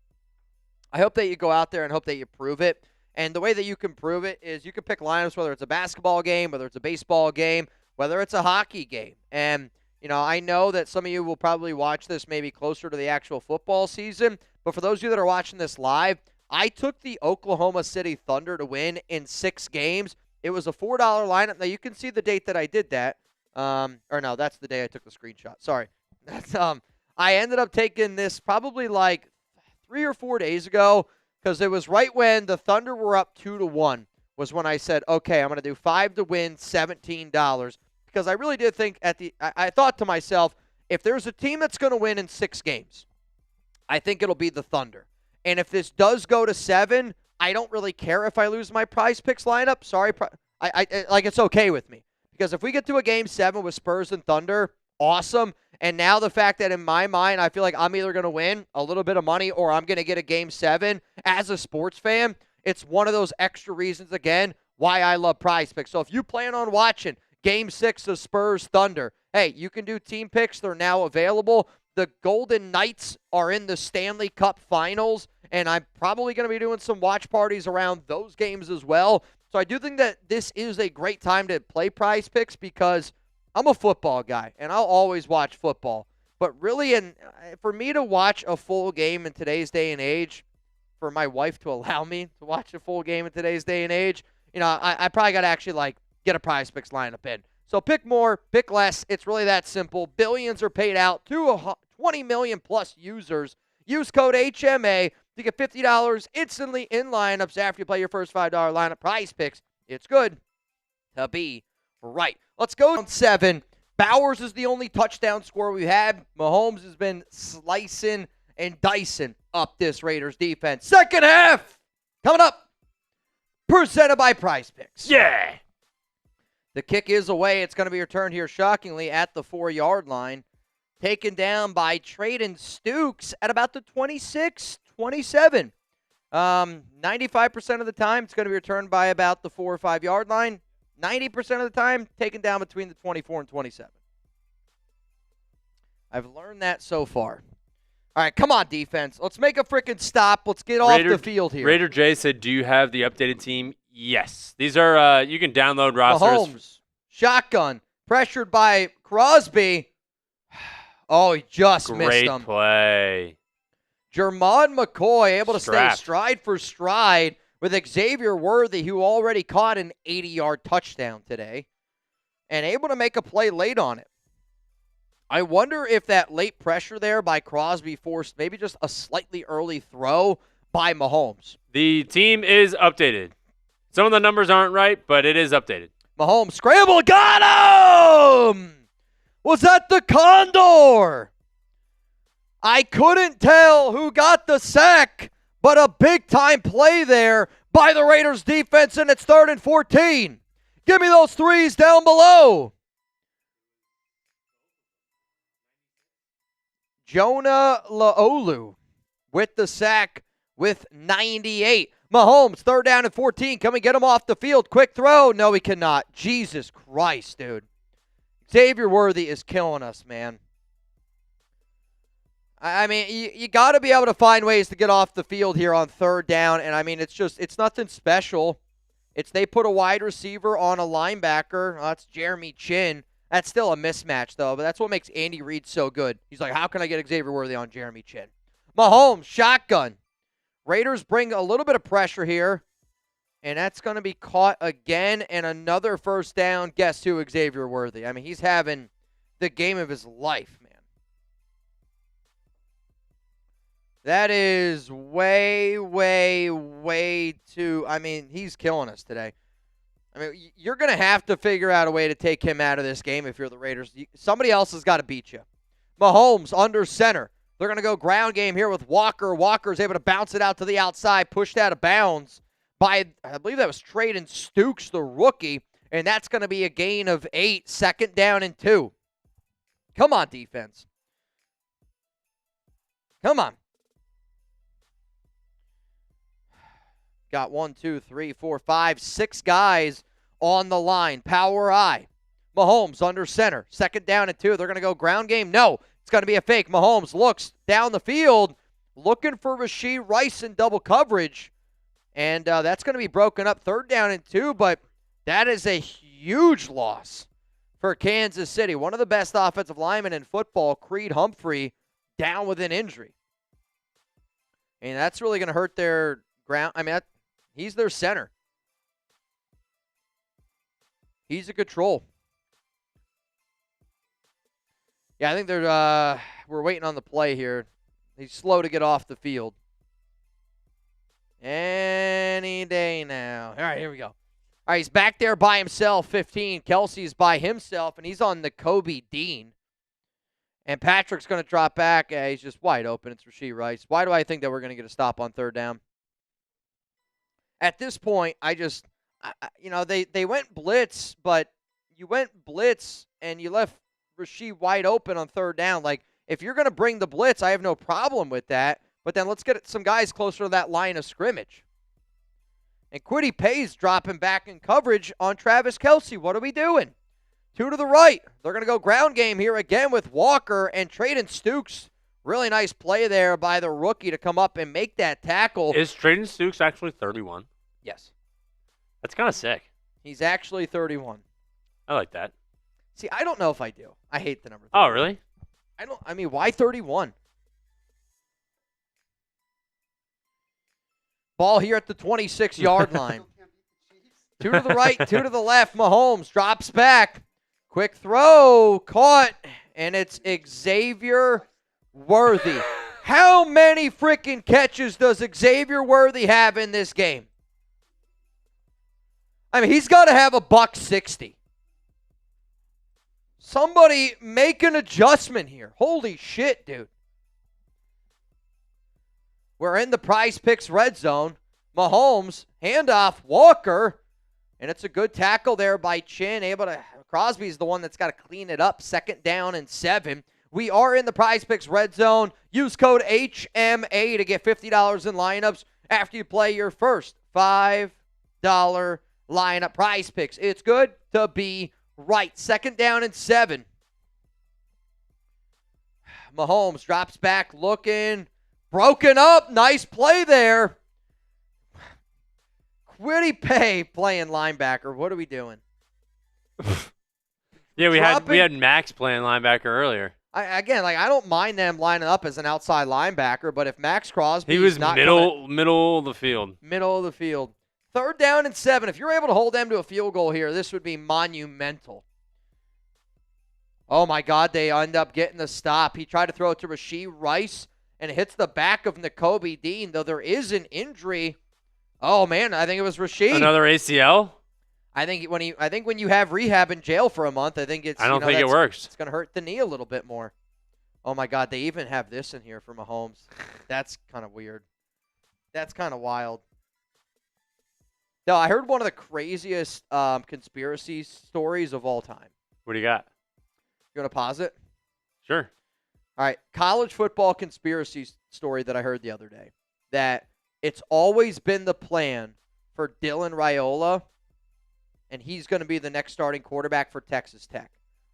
I hope that you go out there and hope that you prove it. And the way that you can prove it is you can pick lineups, whether it's a basketball game, whether it's a baseball game, whether it's a hockey game. And, you know, I know that some of you will probably watch this maybe closer to the actual football season. But for those of you that are watching this live, I took the Oklahoma City Thunder to win in 6 games. It was a $4 lineup. Now, you can see the date that I did that. Or no, that's the day I took the screenshot. Sorry. That's I ended up taking this probably like 3 or 4 days ago, because it was right when the Thunder were up 2-1 was when I said, okay, I'm going to do 5 to win, $17. Because I really did think I thought to myself, if there's a team that's going to win in 6 games, I think it'll be the Thunder. And if this does go to 7, I don't really care if I lose my Prize Picks lineup. Sorry, like it's okay with me. Because if we get to a game 7 with Spurs and Thunder, awesome. And now the fact that in my mind, I feel like I'm either going to win a little bit of money or I'm going to get a game 7 as a sports fan, it's one of those extra reasons, again, why I love Prize Picks. So if you plan on watching game 6 of Spurs Thunder, hey, you can do team picks. They're now available. The Golden Knights are in the Stanley Cup Finals, and I'm probably going to be doing some watch parties around those games as well. So I do think that this is a great time to play Prize Picks, because I'm a football guy, and I'll always watch football. But really, for me to watch a full game in today's day and age, for my wife to allow me to watch a full game in today's day and age, you know, I probably got to actually, get a Prize Picks lineup in. So pick more, pick less. It's really that simple. Billions are paid out to 20 million plus users. Use code HMA to get $50 instantly in lineups after you play your first $5 lineup. Prize Picks. It's good to be right. Let's go on 7. Bowers is the only touchdown scorer we've had. Mahomes has been slicing and dicing up this Raiders defense. Second half coming up. presented by Prize Picks. Yeah. The kick is away. It's going to be returned here, shockingly, at the 4-yard line. Taken down by Traden Stukes at about the 26, 27. 95% of the time, it's going to be returned by about the 4 or 5 yard line. 90% of the time, taken down between the 24 and 27. I've learned that so far. All right, come on, defense. Let's make a freaking stop. Let's get off the field here. Raider J said, do you have the updated team? Yes. These are, you can download rosters. Mahomes, shotgun, pressured by Crosby. Oh, he just missed him. Great play. Jermod McCoy able to stay stride for stride with Xavier Worthy, who already caught an 80-yard touchdown today, and able to make a play late on it. I wonder if that late pressure there by Crosby forced maybe just a slightly early throw by Mahomes. The team is updated. Some of the numbers aren't right, but it is updated. Mahomes scramble, got him! Was that the Condor? I couldn't tell who got the sack, but a big-time play there by the Raiders defense, and it's 3rd and 14. Give me those threes down below. Jonah Laolu with the sack with 98. Mahomes, 3rd down and 14. Can we get him off the field? Quick throw. No, he cannot. Jesus Christ, dude. Xavier Worthy is killing us, man. I mean, you got to be able to find ways to get off the field here on 3rd down, and I mean, it's nothing special. They put a wide receiver on a linebacker. That's Jeremy Chin. That's still a mismatch, though, but that's what makes Andy Reid so good. He's like, how can I get Xavier Worthy on Jeremy Chin? Mahomes, shotgun. Raiders bring a little bit of pressure here, and that's going to be caught again, and another 1st down. Guess who? Xavier Worthy. I mean, he's having the game of his life, man. That is way, way, way too. I mean, he's killing us today. I mean, you're going to have to figure out a way to take him out of this game if you're the Raiders. Somebody else has got to beat you. Mahomes under center. They're going to go ground game here with Walker. Walker's able to bounce it out to the outside, pushed out of bounds by, I believe that was Traden Stukes, the rookie, and that's going to be a gain of 8, 2nd down and 2. Come on, defense. Come on. Got 1, 2, 3, 4, 5, 6 guys on the line. Power I. Mahomes under center. 2nd down and 2. They're going to go ground game. No, it's going to be a fake. Mahomes looks down the field, looking for Rashee Rice in double coverage. And that's going to be broken up. 3rd down and 2, but that is a huge loss for Kansas City. One of the best offensive linemen in football, Creed Humphrey, down with an injury. And that's really going to hurt their ground. I mean, he's their center. He's a control. Yeah, I think we're waiting on the play here. He's slow to get off the field. Any day now. All right, here we go. All right, he's back there by himself, 15. Kelsey's by himself, and he's on the Kobe Dean. And Patrick's going to drop back. He's just wide open. It's Rashee Rice. Why do I think that we're going to get a stop on 3rd down? At this point, they went blitz, but you went blitz and you left Rashee wide open on 3rd down. Like, if you're going to bring the blitz, I have no problem with that. But then let's get some guys closer to that line of scrimmage. And Kwity Paye's dropping back in coverage on Travis Kelce. What are we doing? 2 to the right. They're going to go ground game here again with Walker and Traden Stukes. Really nice play there by the rookie to come up and make that tackle. Is Traden Stukes actually 31? Yes. That's kind of sick. He's actually 31. I like that. See, I don't know if I do. I hate the number 31. Oh, really? I mean, why 31? Ball here at the 26-yard line. 2 to the right, 2 to the left. Mahomes drops back. Quick throw. Caught. And it's Xavier Worthy. How many freaking catches does Xavier Worthy have in this game? I mean, he's got to have a $160. Somebody make an adjustment here. Holy shit, dude. We're in the Prize Picks red zone. Mahomes, handoff, Walker, and it's a good tackle there by Chin. Crosby's the one that's got to clean it up. 2nd down and 7. We are in the Prize Picks red zone. Use code HMA to get $50 in lineups after you play your first $5 lineup. Prize Picks. It's good to be right. 2nd down and 7. Mahomes drops back looking. Broken up. Nice play there. Quiddy Pay playing linebacker. What are we doing? Yeah, we had Max playing linebacker earlier. I don't mind them lining up as an outside linebacker, but if Max Crosby he was middle of the field. Middle of the field. 3rd down and 7. If you're able to hold them to a field goal here, this would be monumental. Oh, my God, they end up getting the stop. He tried to throw it to Rashee Rice, and it hits the back of Nakobe Dean, though there is an injury. Oh, man, I think it was Rashee. Another ACL? I think when you have rehab in jail for a month, I think it's. I don't think it works. It's going to hurt the knee a little bit more. Oh my God, they even have this in here for Mahomes. That's kind of weird. That's kind of wild. No, I heard one of the craziest conspiracy stories of all time. What do you got? You want to pause it? Sure. All right, college football conspiracy story that I heard the other day. That it's always been the plan for Dylan Raiola, and he's going to be the next starting quarterback for Texas Tech.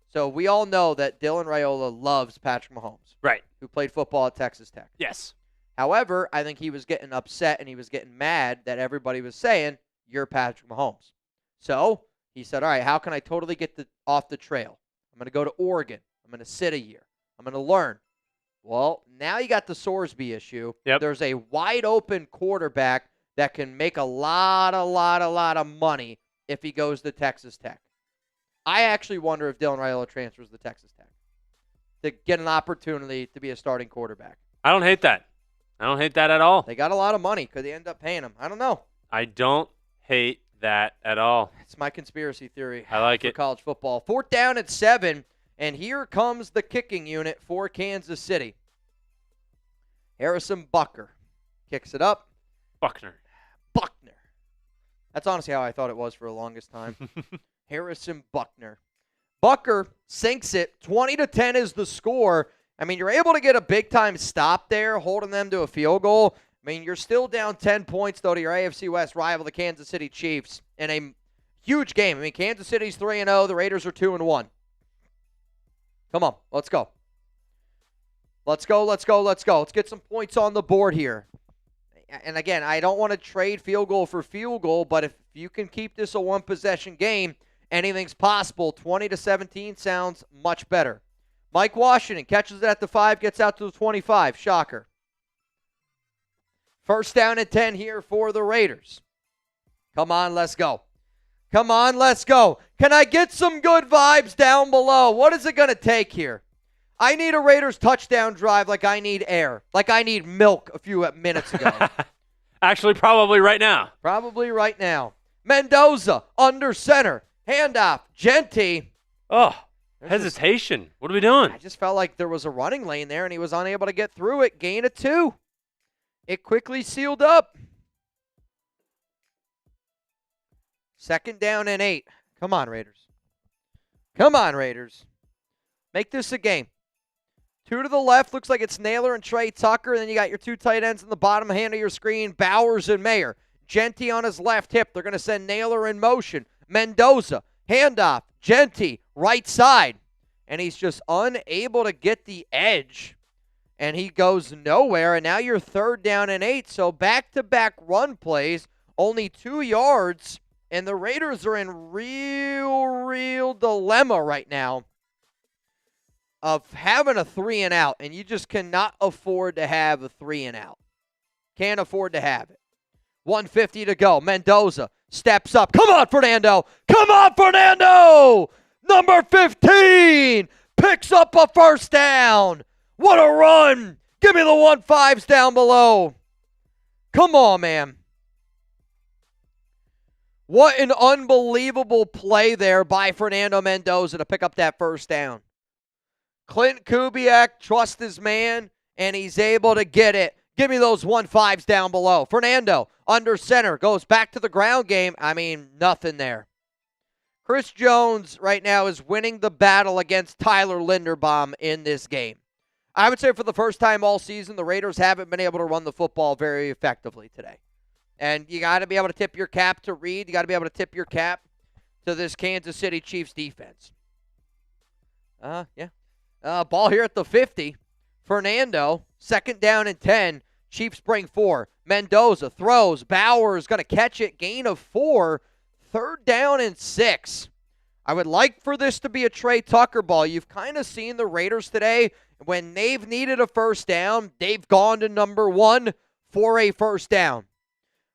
So we all know that Dylan Raiola loves Patrick Mahomes. Right. Who played football at Texas Tech. Yes. However, I think he was getting upset and he was getting mad that everybody was saying, you're Patrick Mahomes. So he said, all right, how can I totally get off the trail? I'm going to go to Oregon. I'm going to sit a year. I'm going to learn. Well, now you got the Sorsby issue. Yep. There's a wide open quarterback that can make a lot of money if he goes to Texas Tech. I actually wonder if Dylan Raiola transfers to Texas Tech to get an opportunity to be a starting quarterback. I don't hate that. I don't hate that at all. They got a lot of money. Could they end up paying him? I don't know. I don't hate that at all. It's my conspiracy theory. I like for it. College football. 4th down and 7, and here comes the kicking unit for Kansas City. Harrison Bucker kicks it up. Buckner. That's honestly how I thought it was for the longest time. Harrison Buckner. Bucker sinks it. 20-10 is the score. I mean, you're able to get a big-time stop there, holding them to a field goal. I mean, you're still down 10 points, though, to your AFC West rival, the Kansas City Chiefs, in a huge game. I mean, Kansas City's 3-0. The Raiders are 2-1. Come on, let's go. Let's go. Let's get some points on the board here. And again, I don't want to trade field goal for field goal, but if you can keep this a one-possession game, anything's possible. 20-17 sounds much better. Mike Washington catches it at the 5, gets out to the 25. Shocker. 1st down and 10 here for the Raiders. Come on, let's go. Can I get some good vibes down below? What is it going to take here? I need a Raiders touchdown drive like I need air, like I need milk a few minutes ago. Actually, probably right now. Mendoza, under center. Handoff. Genty. Oh, hesitation. What are we doing? I just felt like there was a running lane there, and he was unable to get through it. Gain of 2. It quickly sealed up. 2nd down and 8. Come on, Raiders. Make this a game. 2 to the left. Looks like it's Naylor and Trey Tucker. And then you got your 2 tight ends in the bottom hand of your screen, Bowers and Mayer. Genty on his left hip. They're going to send Naylor in motion. Mendoza, handoff. Genty, right side. And he's just unable to get the edge. And he goes nowhere. And now you're 3rd down and 8. So back-to-back run plays, only 2 yards. And the Raiders are in real dilemma right now of having a 3-and-out. And you just cannot afford to have a 3-and-out. Can't afford to have it. 1:50 to go. Mendoza steps up. Come on, Fernando. Number 15 picks up a 1st down. What a run. Give me the 1-5s down below. Come on, man. What an unbelievable play there by Fernando Mendoza to pick up that 1st down. Clint Kubiak trusts his man, and he's able to get it. Give me those 1-5s down below. Fernando, under center, goes back to the ground game. I mean, nothing there. Chris Jones right now is winning the battle against Tyler Linderbaum in this game. I would say for the first time all season, the Raiders haven't been able to run the football very effectively today. And you got to be able to tip your cap to Reed. You got to be able to tip your cap to this Kansas City Chiefs defense. Ball here at the 50. Fernando, 2nd down and 10. Chiefs bring 4. Mendoza throws. Bowers going to catch it. Gain of 4. 3rd down and 6. I would like for this to be a Trey Tucker ball. You've kind of seen the Raiders today. When they've needed a first down, they've gone to number 1 for a first down.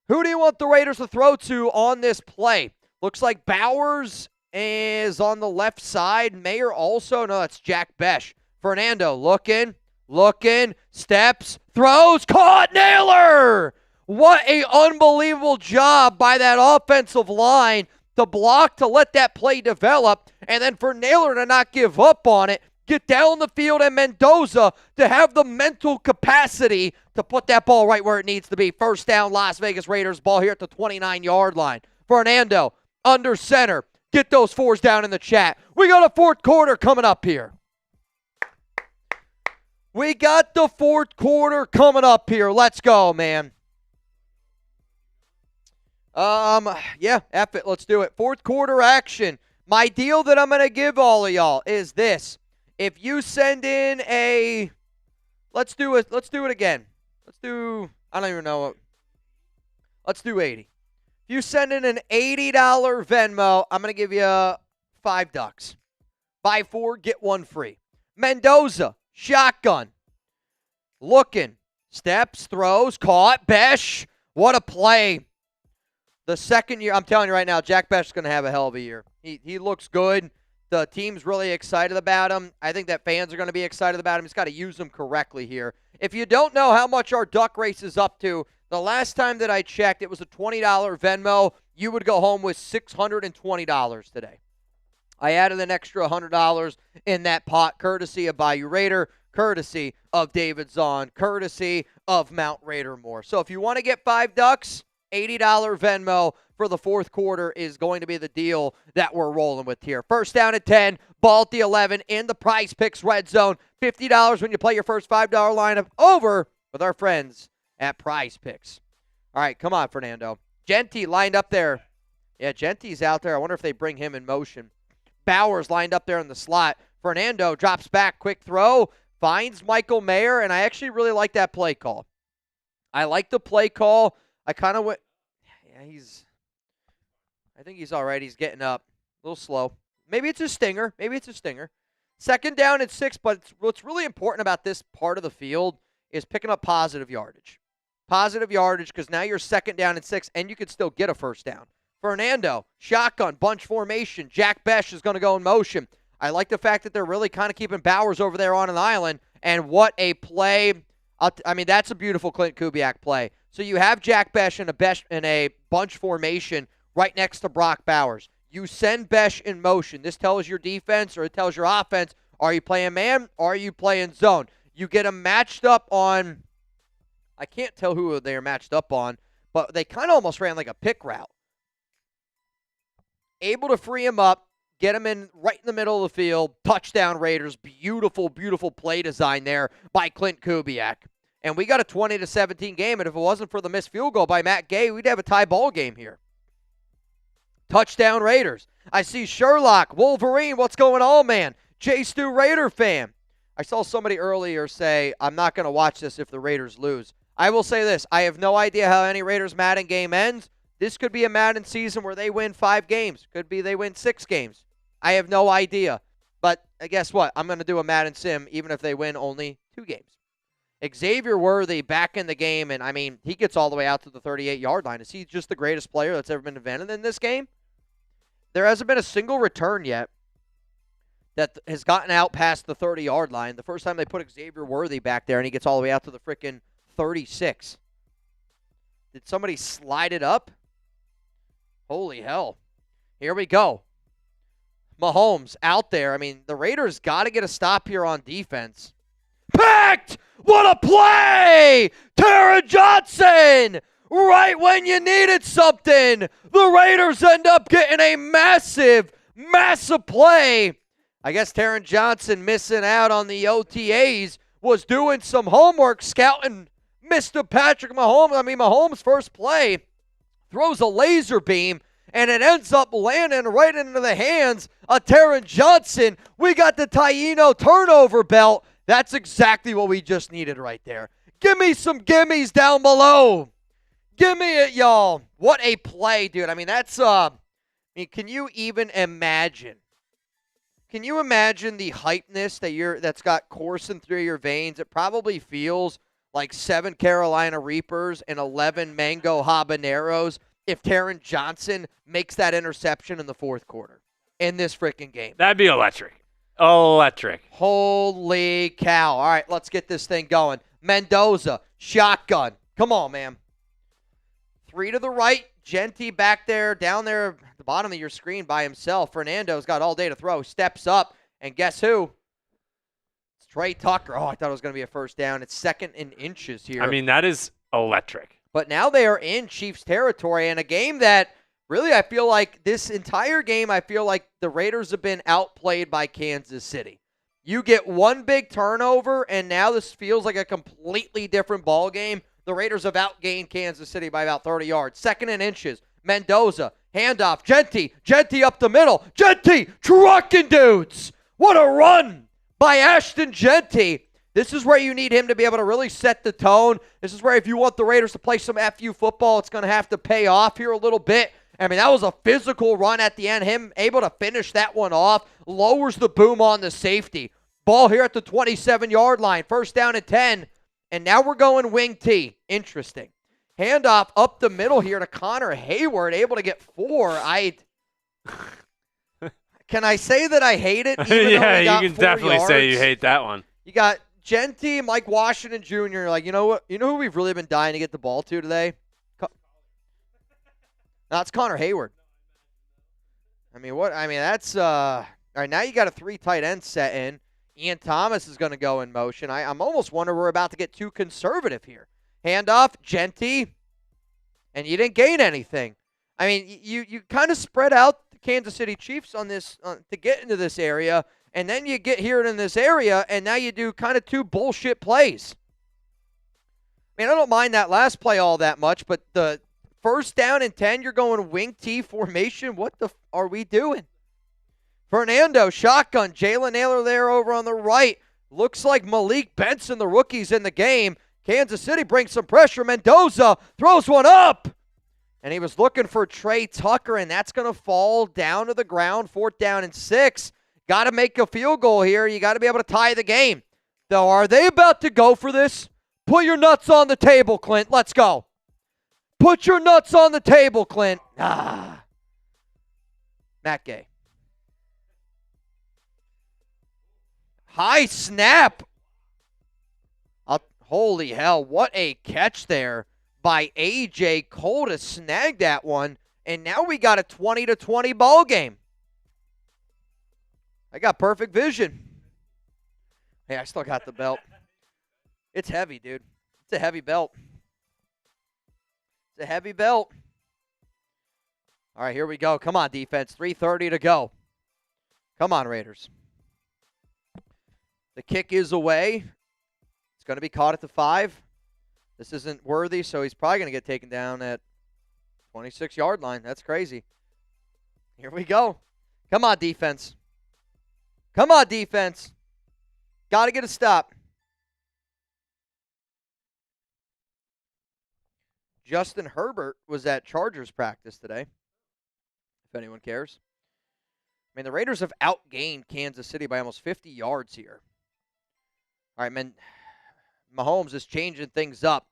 Who do you want the Raiders to throw to on this play? Looks like Bowers is on the left side. Mayer also. No, that's Jack Besh. Fernando looking, steps, throws, caught, Naylor! What a unbelievable job by that offensive line to block, to let that play develop, and then for Naylor to not give up on it, get down the field, and Mendoza to have the mental capacity to put that ball right where it needs to be. First down, Las Vegas Raiders, ball here at the 29-yard line. Fernando, under center. Get those 4s down in the chat. We got a 4th quarter coming up here. We got the 4th quarter coming up here. Let's go, man. Yeah, F it. Let's do it. 4th quarter action. My deal that I'm going to give all of y'all is this. If you send in a, let's do it again. I don't even know. Let's do 80. If you send in an $80 Venmo, I'm going to give you $5. Buy 4, get 1 free. Mendoza, shotgun. Looking, steps, throws, caught, Besh. What a play. The second year, I'm telling you right now, Jack Besh is going to have a hell of a year. He looks good. The team's really excited about him. I think that fans are going to be excited about him. He's got to use him correctly here. If you don't know how much our duck race is up to, the last time that I checked, it was a $20 Venmo. You would go home with $620 today. I added an extra $100 in that pot, courtesy of Bayou Raider, courtesy of David Zahn, courtesy of Mount Raider Moore. So if you want to get 5 ducks, $80 Venmo for the 4th quarter is going to be the deal that we're rolling with here. First down at 10, ball at the 11 in the Prize Picks red zone. $50 when you play your first $5 lineup over with our friends at Prize Picks. All right, come on, Fernando. Genty lined up there. Yeah, Genty's out there. I wonder if they bring him in motion. Bowers lined up there in the slot. Fernando drops back, quick throw, finds Michael Mayer, and I actually really like that play call. I like the play call. I kind of went, yeah, I think he's all right. He's getting up. A little slow. Maybe it's a stinger. 2nd down and 6, but what's really important about this part of the field is picking up positive yardage. Positive yardage because now you're 2nd down and 6, and you can still get a first down. Fernando, shotgun, bunch formation. Jack Besh is going to go in motion. I like the fact that they're really kind of keeping Bowers over there on an island, and what a play. I mean, that's a beautiful Clint Kubiak play. So you have Jack Besh in a bunch formation right next to Brock Bowers. You send Besh in motion. This tells your defense or it tells your offense, are you playing man or are you playing zone? You get them matched up on, I can't tell who they are matched up on, but they kind of almost ran like a pick route. Able to free him up, get him in right in the middle of the field. Touchdown Raiders. Beautiful, beautiful play design there by Clint Kubiak. And we got a 20-17 game, and if it wasn't for the missed field goal by Matt Gay, we'd have a tie ball game here. Touchdown Raiders. I see Sherlock, Wolverine, what's going on, man? J. Stu Raider fan. I saw somebody earlier say, I'm not going to watch this if the Raiders lose. I will say this. I have no idea how any Raiders Madden game ends. This could be a Madden season where they win 5 games. Could be they win 6 games. I have no idea. But guess what? I'm going to do a Madden sim even if they win only 2 games. Xavier Worthy back in the game, and I mean, he gets all the way out to the 38-yard line. Is he just the greatest player that's ever been invented in this game? There hasn't been a single return yet that has gotten out past the 30-yard line. The first time they put Xavier Worthy back there, and he gets all the way out to the freaking 36. Did somebody slide it up? Holy hell. Here we go. Mahomes out there. I mean, the Raiders got to get a stop here on defense. Packed! What a play! Taron Johnson! Right when you needed something, the Raiders end up getting a massive play. I guess Taron Johnson missing out on the OTAs was doing some homework scouting Mr. Patrick Mahomes. Mahomes' first play throws a laser beam, and it ends up landing right into the hands of Taron Johnson. We got the Taino turnover belt. That's exactly what we just needed right there. Give me some gimmies down below. Give me it, y'all. What a play, dude. That's, can you even imagine? Can you imagine the hypeness that's got coursing through your veins? It probably feels like 7 Carolina Reapers and 11 Mango Habaneros if Taron Johnson makes that interception in the fourth quarter in this freaking game. That'd be electric. Electric. Holy cow. All right, let's get this thing going. Mendoza, shotgun. Come on, man. 3 to the right. Genty back there, down there at the bottom of your screen by himself. Fernando's got all day to throw. Steps up, and guess who? It's Trey Tucker. Oh, I thought it was going to be a first down. It's 2nd and inches here. That is electric. But now they are in Chiefs territory, and a game that really I feel like this entire game, I feel like the Raiders have been outplayed by Kansas City. You get one big turnover, and now this feels like a completely different ball game. The Raiders have outgained Kansas City by about 30 yards. 2nd and inches. Mendoza, handoff. Genty up the middle. Genty trucking dudes. What a run by Ashton Genty. This is where you need him to be able to really set the tone. This is where if you want the Raiders to play some FU football, it's going to have to pay off here a little bit. That was a physical run at the end. Him able to finish that one off. Lowers the boom on the safety. Ball here at the 27-yard line. 1st down and 10. And now we're going wing T. Interesting. Handoff up the middle here to Connor Hayward, able to get 4. Can I say that I hate it? Yeah, you can definitely say you hate that one. You got Genty, Mike Washington Jr. Like, you know what? You know who we've really been dying to get the ball to today? That's Connor Hayward. That's all right. Now you got a 3 tight end set in. Ian Thomas is going to go in motion. I'm almost wondering we're about to get too conservative here. Handoff, Genty, and you didn't gain anything. You kind of spread out the Kansas City Chiefs on this to get into this area, and then you get here in this area, and now you do kind of 2 bullshit plays. I don't mind that last play all that much, but the 1st down and 10, you're going wing T formation. What the are we doing? Fernando, shotgun. Jalen Naylor there over on the right. Looks like Malik Benson, the rookie's in the game. Kansas City brings some pressure. Mendoza throws one up. And he was looking for Trey Tucker, and that's going to fall down to the ground. 4th down and 6. Got to make a field goal here. You got to be able to tie the game. Though, are they about to go for this? Put your nuts on the table, Clint. Let's go. Put your nuts on the table, Clint. Matt Gay. High snap. Holy hell, what a catch there by A.J. Cole to snag that one. And now we got a 20-20 ball game. I got perfect vision. Hey, I still got the belt. It's heavy, dude. It's a heavy belt. It's a heavy belt. All right, here we go. Come on, defense. 3:30 to go. Come on, Raiders. The kick is away. It's going to be caught at the 5. This isn't worthy, so he's probably going to get taken down at 26-yard line. That's crazy. Here we go. Come on, defense. Come on, defense. Got to get a stop. Justin Herbert was at Chargers practice today, if anyone cares. The Raiders have outgained Kansas City by almost 50 yards here. All right, man. Mahomes is changing things up,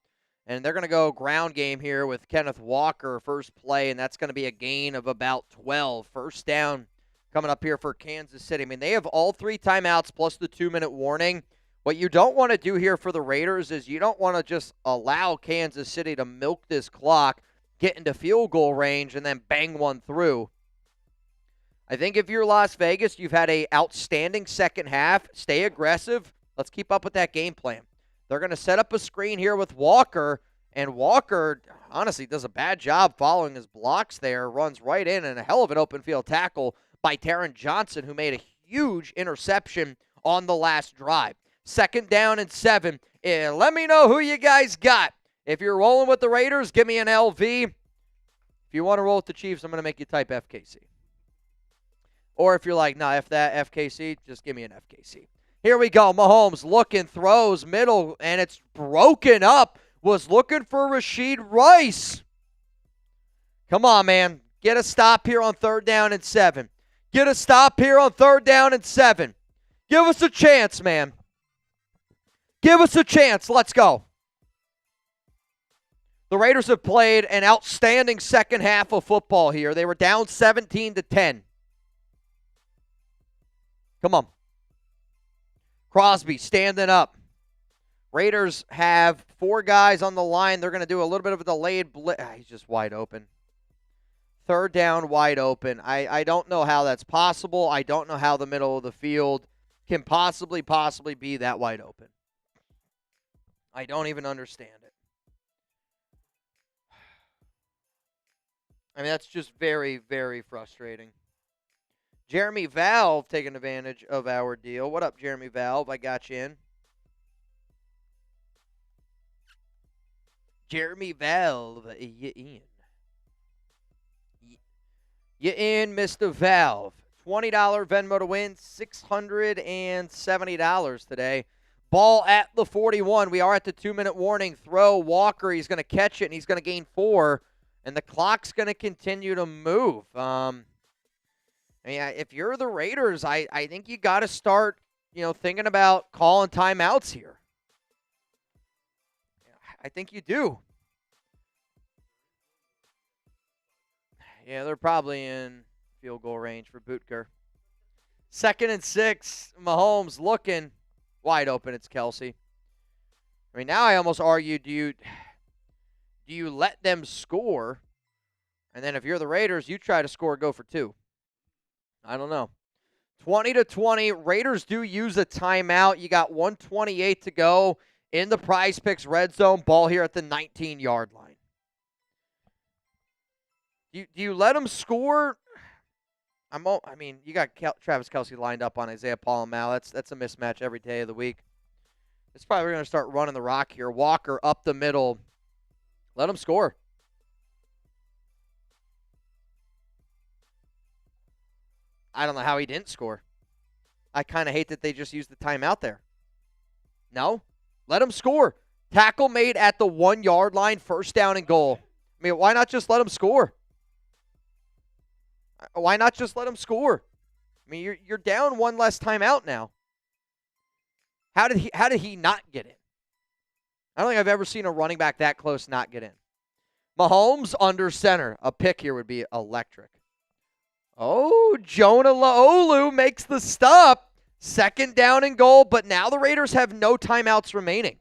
and they're going to go ground game here with Kenneth Walker first play, and that's going to be a gain of about 12. 1st down coming up here for Kansas City. They have all 3 timeouts plus the 2-minute warning. What you don't want to do here for the Raiders is you don't want to just allow Kansas City to milk this clock, get into field goal range, and then bang one through. I think if you're Las Vegas, you've had an outstanding second half. Stay aggressive. Let's keep up with that game plan. They're going to set up a screen here with Walker, and Walker honestly does a bad job following his blocks there, runs right in, and a hell of an open field tackle by Taron Johnson, who made a huge interception on the last drive. 2nd down and 7. Let me know who you guys got. If you're rolling with the Raiders, give me an LV. If you want to roll with the Chiefs, I'm going to make you type FKC. Or if you're like, nah, F that, FKC, just give me an FKC. Here we go. Mahomes looking, throws, middle, and it's broken up. Was looking for Rashid Rice. Come on, man. Get a stop here on 3rd down and 7. Get a stop here on 3rd down and 7. Give us a chance, man. Give us a chance. Let's go. The Raiders have played an outstanding second half of football here. They were down 17-10. Come on. Crosby standing up. Raiders have 4 guys on the line. They're going to do a little bit of a delayed blitz. He's just wide open. 3rd down, wide open. I don't know how that's possible. I don't know how the middle of the field can possibly be that wide open. I don't even understand it. I mean, that's just very, very frustrating. Jeremy Valve taking advantage of our deal. What up, Jeremy Valve? I got you in. Jeremy Valve, you in. You in, Mr. Valve. $20 Venmo to win, $670 today. Ball at the 41. We are at the 2-minute warning. Throw, Walker. He's going to catch it, and he's going to gain 4. And the clock's going to continue to move. I mean, if you're the Raiders, I think you got to start, thinking about calling timeouts here. I think you do. Yeah, they're probably in field goal range for Bootker. 2nd and 6. Mahomes looking wide open. It's Kelsey. I mean, now I almost argue, do you let them score? And then if you're the Raiders, you try to score, go for 2. I don't know. 20-20. Raiders do use a timeout. You got 1:28 to go in the Prize Picks red zone. Ball here at the 19-yard line. Do you let them score? I mean, you got Travis Kelce lined up on Isaiah Paul-Mal. That's a mismatch every day of the week. It's probably going to start running the rock here. Walker up the middle. Let them score. I don't know how he didn't score. I kind of hate that they just used the timeout there. No? Let him score. Tackle made at the 1-yard line, 1st down and goal. I mean, why not just let him score? Why not just let him score? I mean, you're down 1 less timeout now. How did he not get in? I don't think I've ever seen a running back that close not get in. Mahomes under center. A pick here would be electric. Oh, Jonah Laolu makes the stop. 2nd down and goal, but now the Raiders have no timeouts remaining.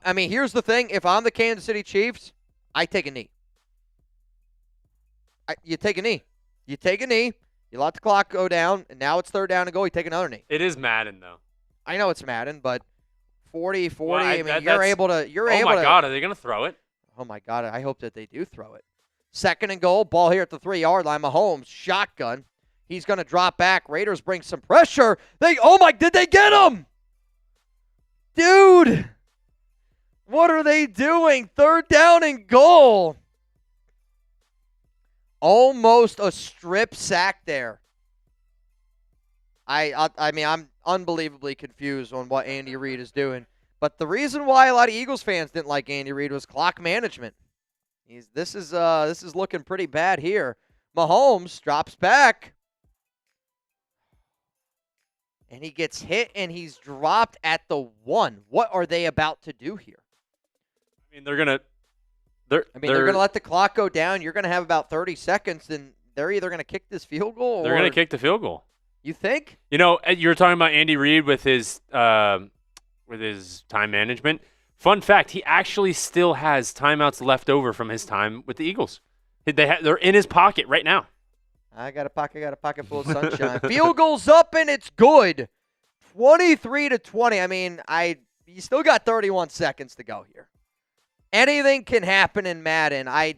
I mean, here's the thing. If I'm the Kansas City Chiefs, I take a knee. You take a knee. You take a knee. You let the clock go down, and now it's 3rd down and goal. You take another knee. It is Madden, though. I know it's Madden, but 40. Well, I mean, you're able to. Oh my God, are they gonna throw it? Oh my God, I hope that they do throw it. 2nd and goal. Ball here at the 3-yard line. Mahomes shotgun. He's gonna drop back. Raiders bring some pressure. Did they get him? Dude, what are they doing? 3rd down and goal. Almost a strip sack there. I mean, I'm unbelievably confused on what Andy Reid is doing. But the reason why a lot of Eagles fans didn't like Andy Reid was clock management. This is looking pretty bad here. Mahomes drops back. And he gets hit, and he's dropped at the 1. What are they about to do here? I mean, they're going to let the clock go down. You're going to have about 30 seconds, and they're either going to kick this field goal or they're going to kick the field goal. You think? You were talking about Andy Reid with his time management. Fun fact, he actually still has timeouts left over from his time with the Eagles. They're in his pocket right now. I got a pocket full of sunshine. Field goal's up, and it's good. 23-20. I mean, you still got 31 seconds to go here. Anything can happen in Madden. I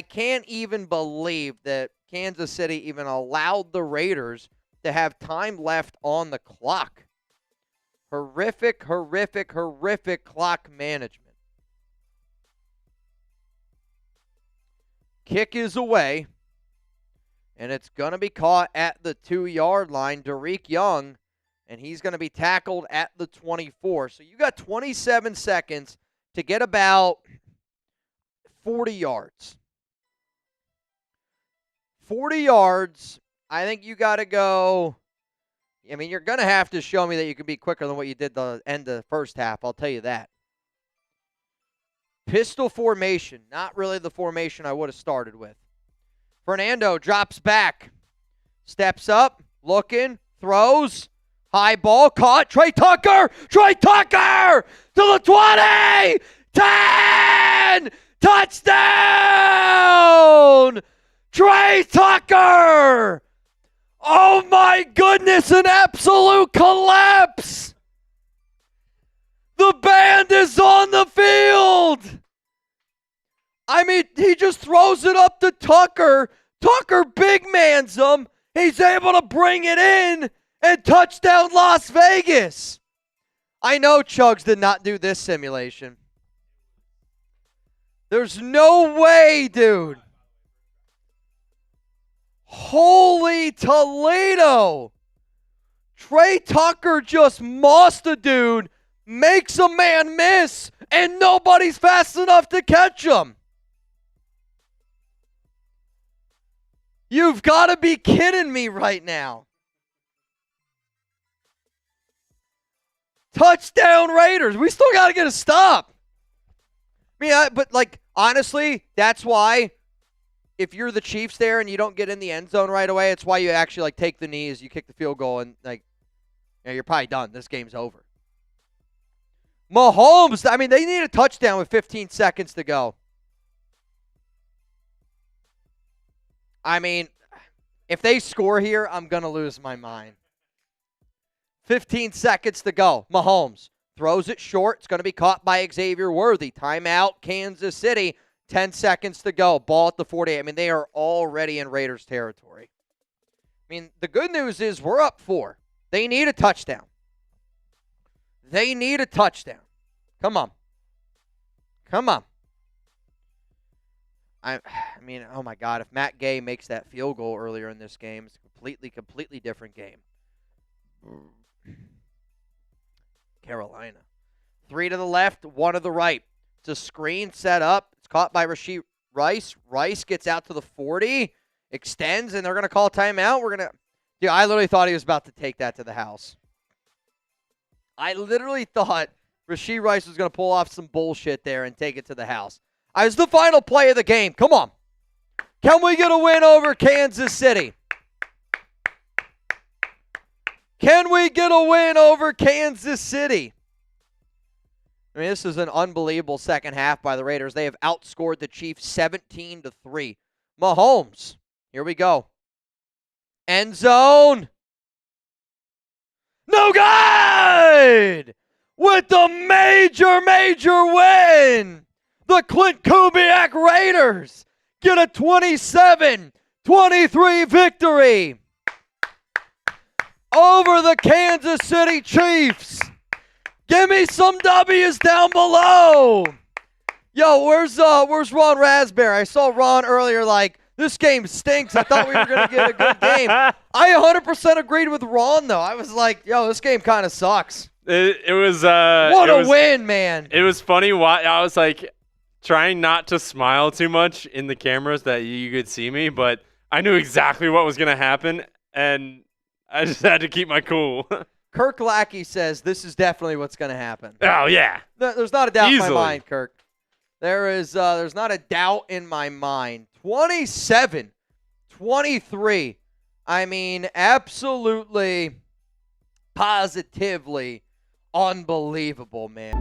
can't even believe that Kansas City even allowed the Raiders to have time left on the clock. Horrific clock management. Kick is away, and it's going to be caught at the 2-yard line. Derek Young, and he's going to be tackled at the 24. So you got 27 seconds to get about 40 yards. 40 yards, I think you got to go. I mean, you're going to have to show me that you can be quicker than what you did the end of the first half. I'll tell you that. Pistol formation, not really the formation I would have started with. Fernando drops back, steps up, looking, throws, high ball, caught, Trey Tucker to the 20, 10, touchdown, Trey Tucker. Oh my goodness, an absolute collapse. The band is on the field. I mean, he just throws it up to Tucker. Tucker big mans him. He's able to bring it in and touchdown Las Vegas. I know Chugs did not do this simulation. There's no way, dude. Holy Toledo. Trey Tucker just mossed a dude, makes a man miss, and nobody's fast enough to catch him. You've got to be kidding me right now. Touchdown Raiders. We still got to get a stop. I mean, but like, honestly, that's why if you're the Chiefs there and you don't get in the end zone right away, it's why you actually like take the knees, you kick the field goal, and like, you know, you're probably done. This game's over. Mahomes, I mean, they need a touchdown with 15 seconds to go. I mean, if they score here, I'm going to lose my mind. 15 seconds to go. Mahomes throws it short. It's going to be caught by Xavier Worthy. Timeout, Kansas City. 10 seconds to go. Ball at the 48. I mean, they are already in Raiders territory. I mean, the good news is we're up 4. They need a touchdown. They need a touchdown. Come on. Come on. I mean, oh my God, if Matt Gay makes that field goal earlier in this game, it's a completely different game. Carolina. 3 to the left, 1 to the right. It's a screen set up. It's caught by Rashee Rice. Rice gets out to the 40, extends, and they're going to call timeout. Dude, I literally thought he was about to take that to the house. I literally thought Rashee Rice was going to pull off some bullshit there and take it to the house. I was the final play of the game. Come on. Can we get a win over Kansas City? Can we get a win over Kansas City? I mean, this is an unbelievable second half by the Raiders. They have outscored the Chiefs 17-3. Mahomes, here we go. End zone. No good! With the major win. The Clint Kubiak Raiders get a 27-23 victory over the Kansas City Chiefs. Give me some W's down below. Yo, where's Ron Raspberry? I saw Ron earlier like, this game stinks. I thought we were going to get a good game. I 100% agreed with Ron, though. I was like, yo, this game kind of sucks. It was what a win, man. It was funny. I was like trying not to smile too much in the cameras that you could see me, but I knew exactly what was going to happen, and I just had to keep my cool. Kirk Lackey says this is definitely what's going to happen. Oh, yeah. There's not a doubt Easily. in my mind, Kirk. There's not a doubt in my mind. 27-23. I mean, absolutely, positively unbelievable, man.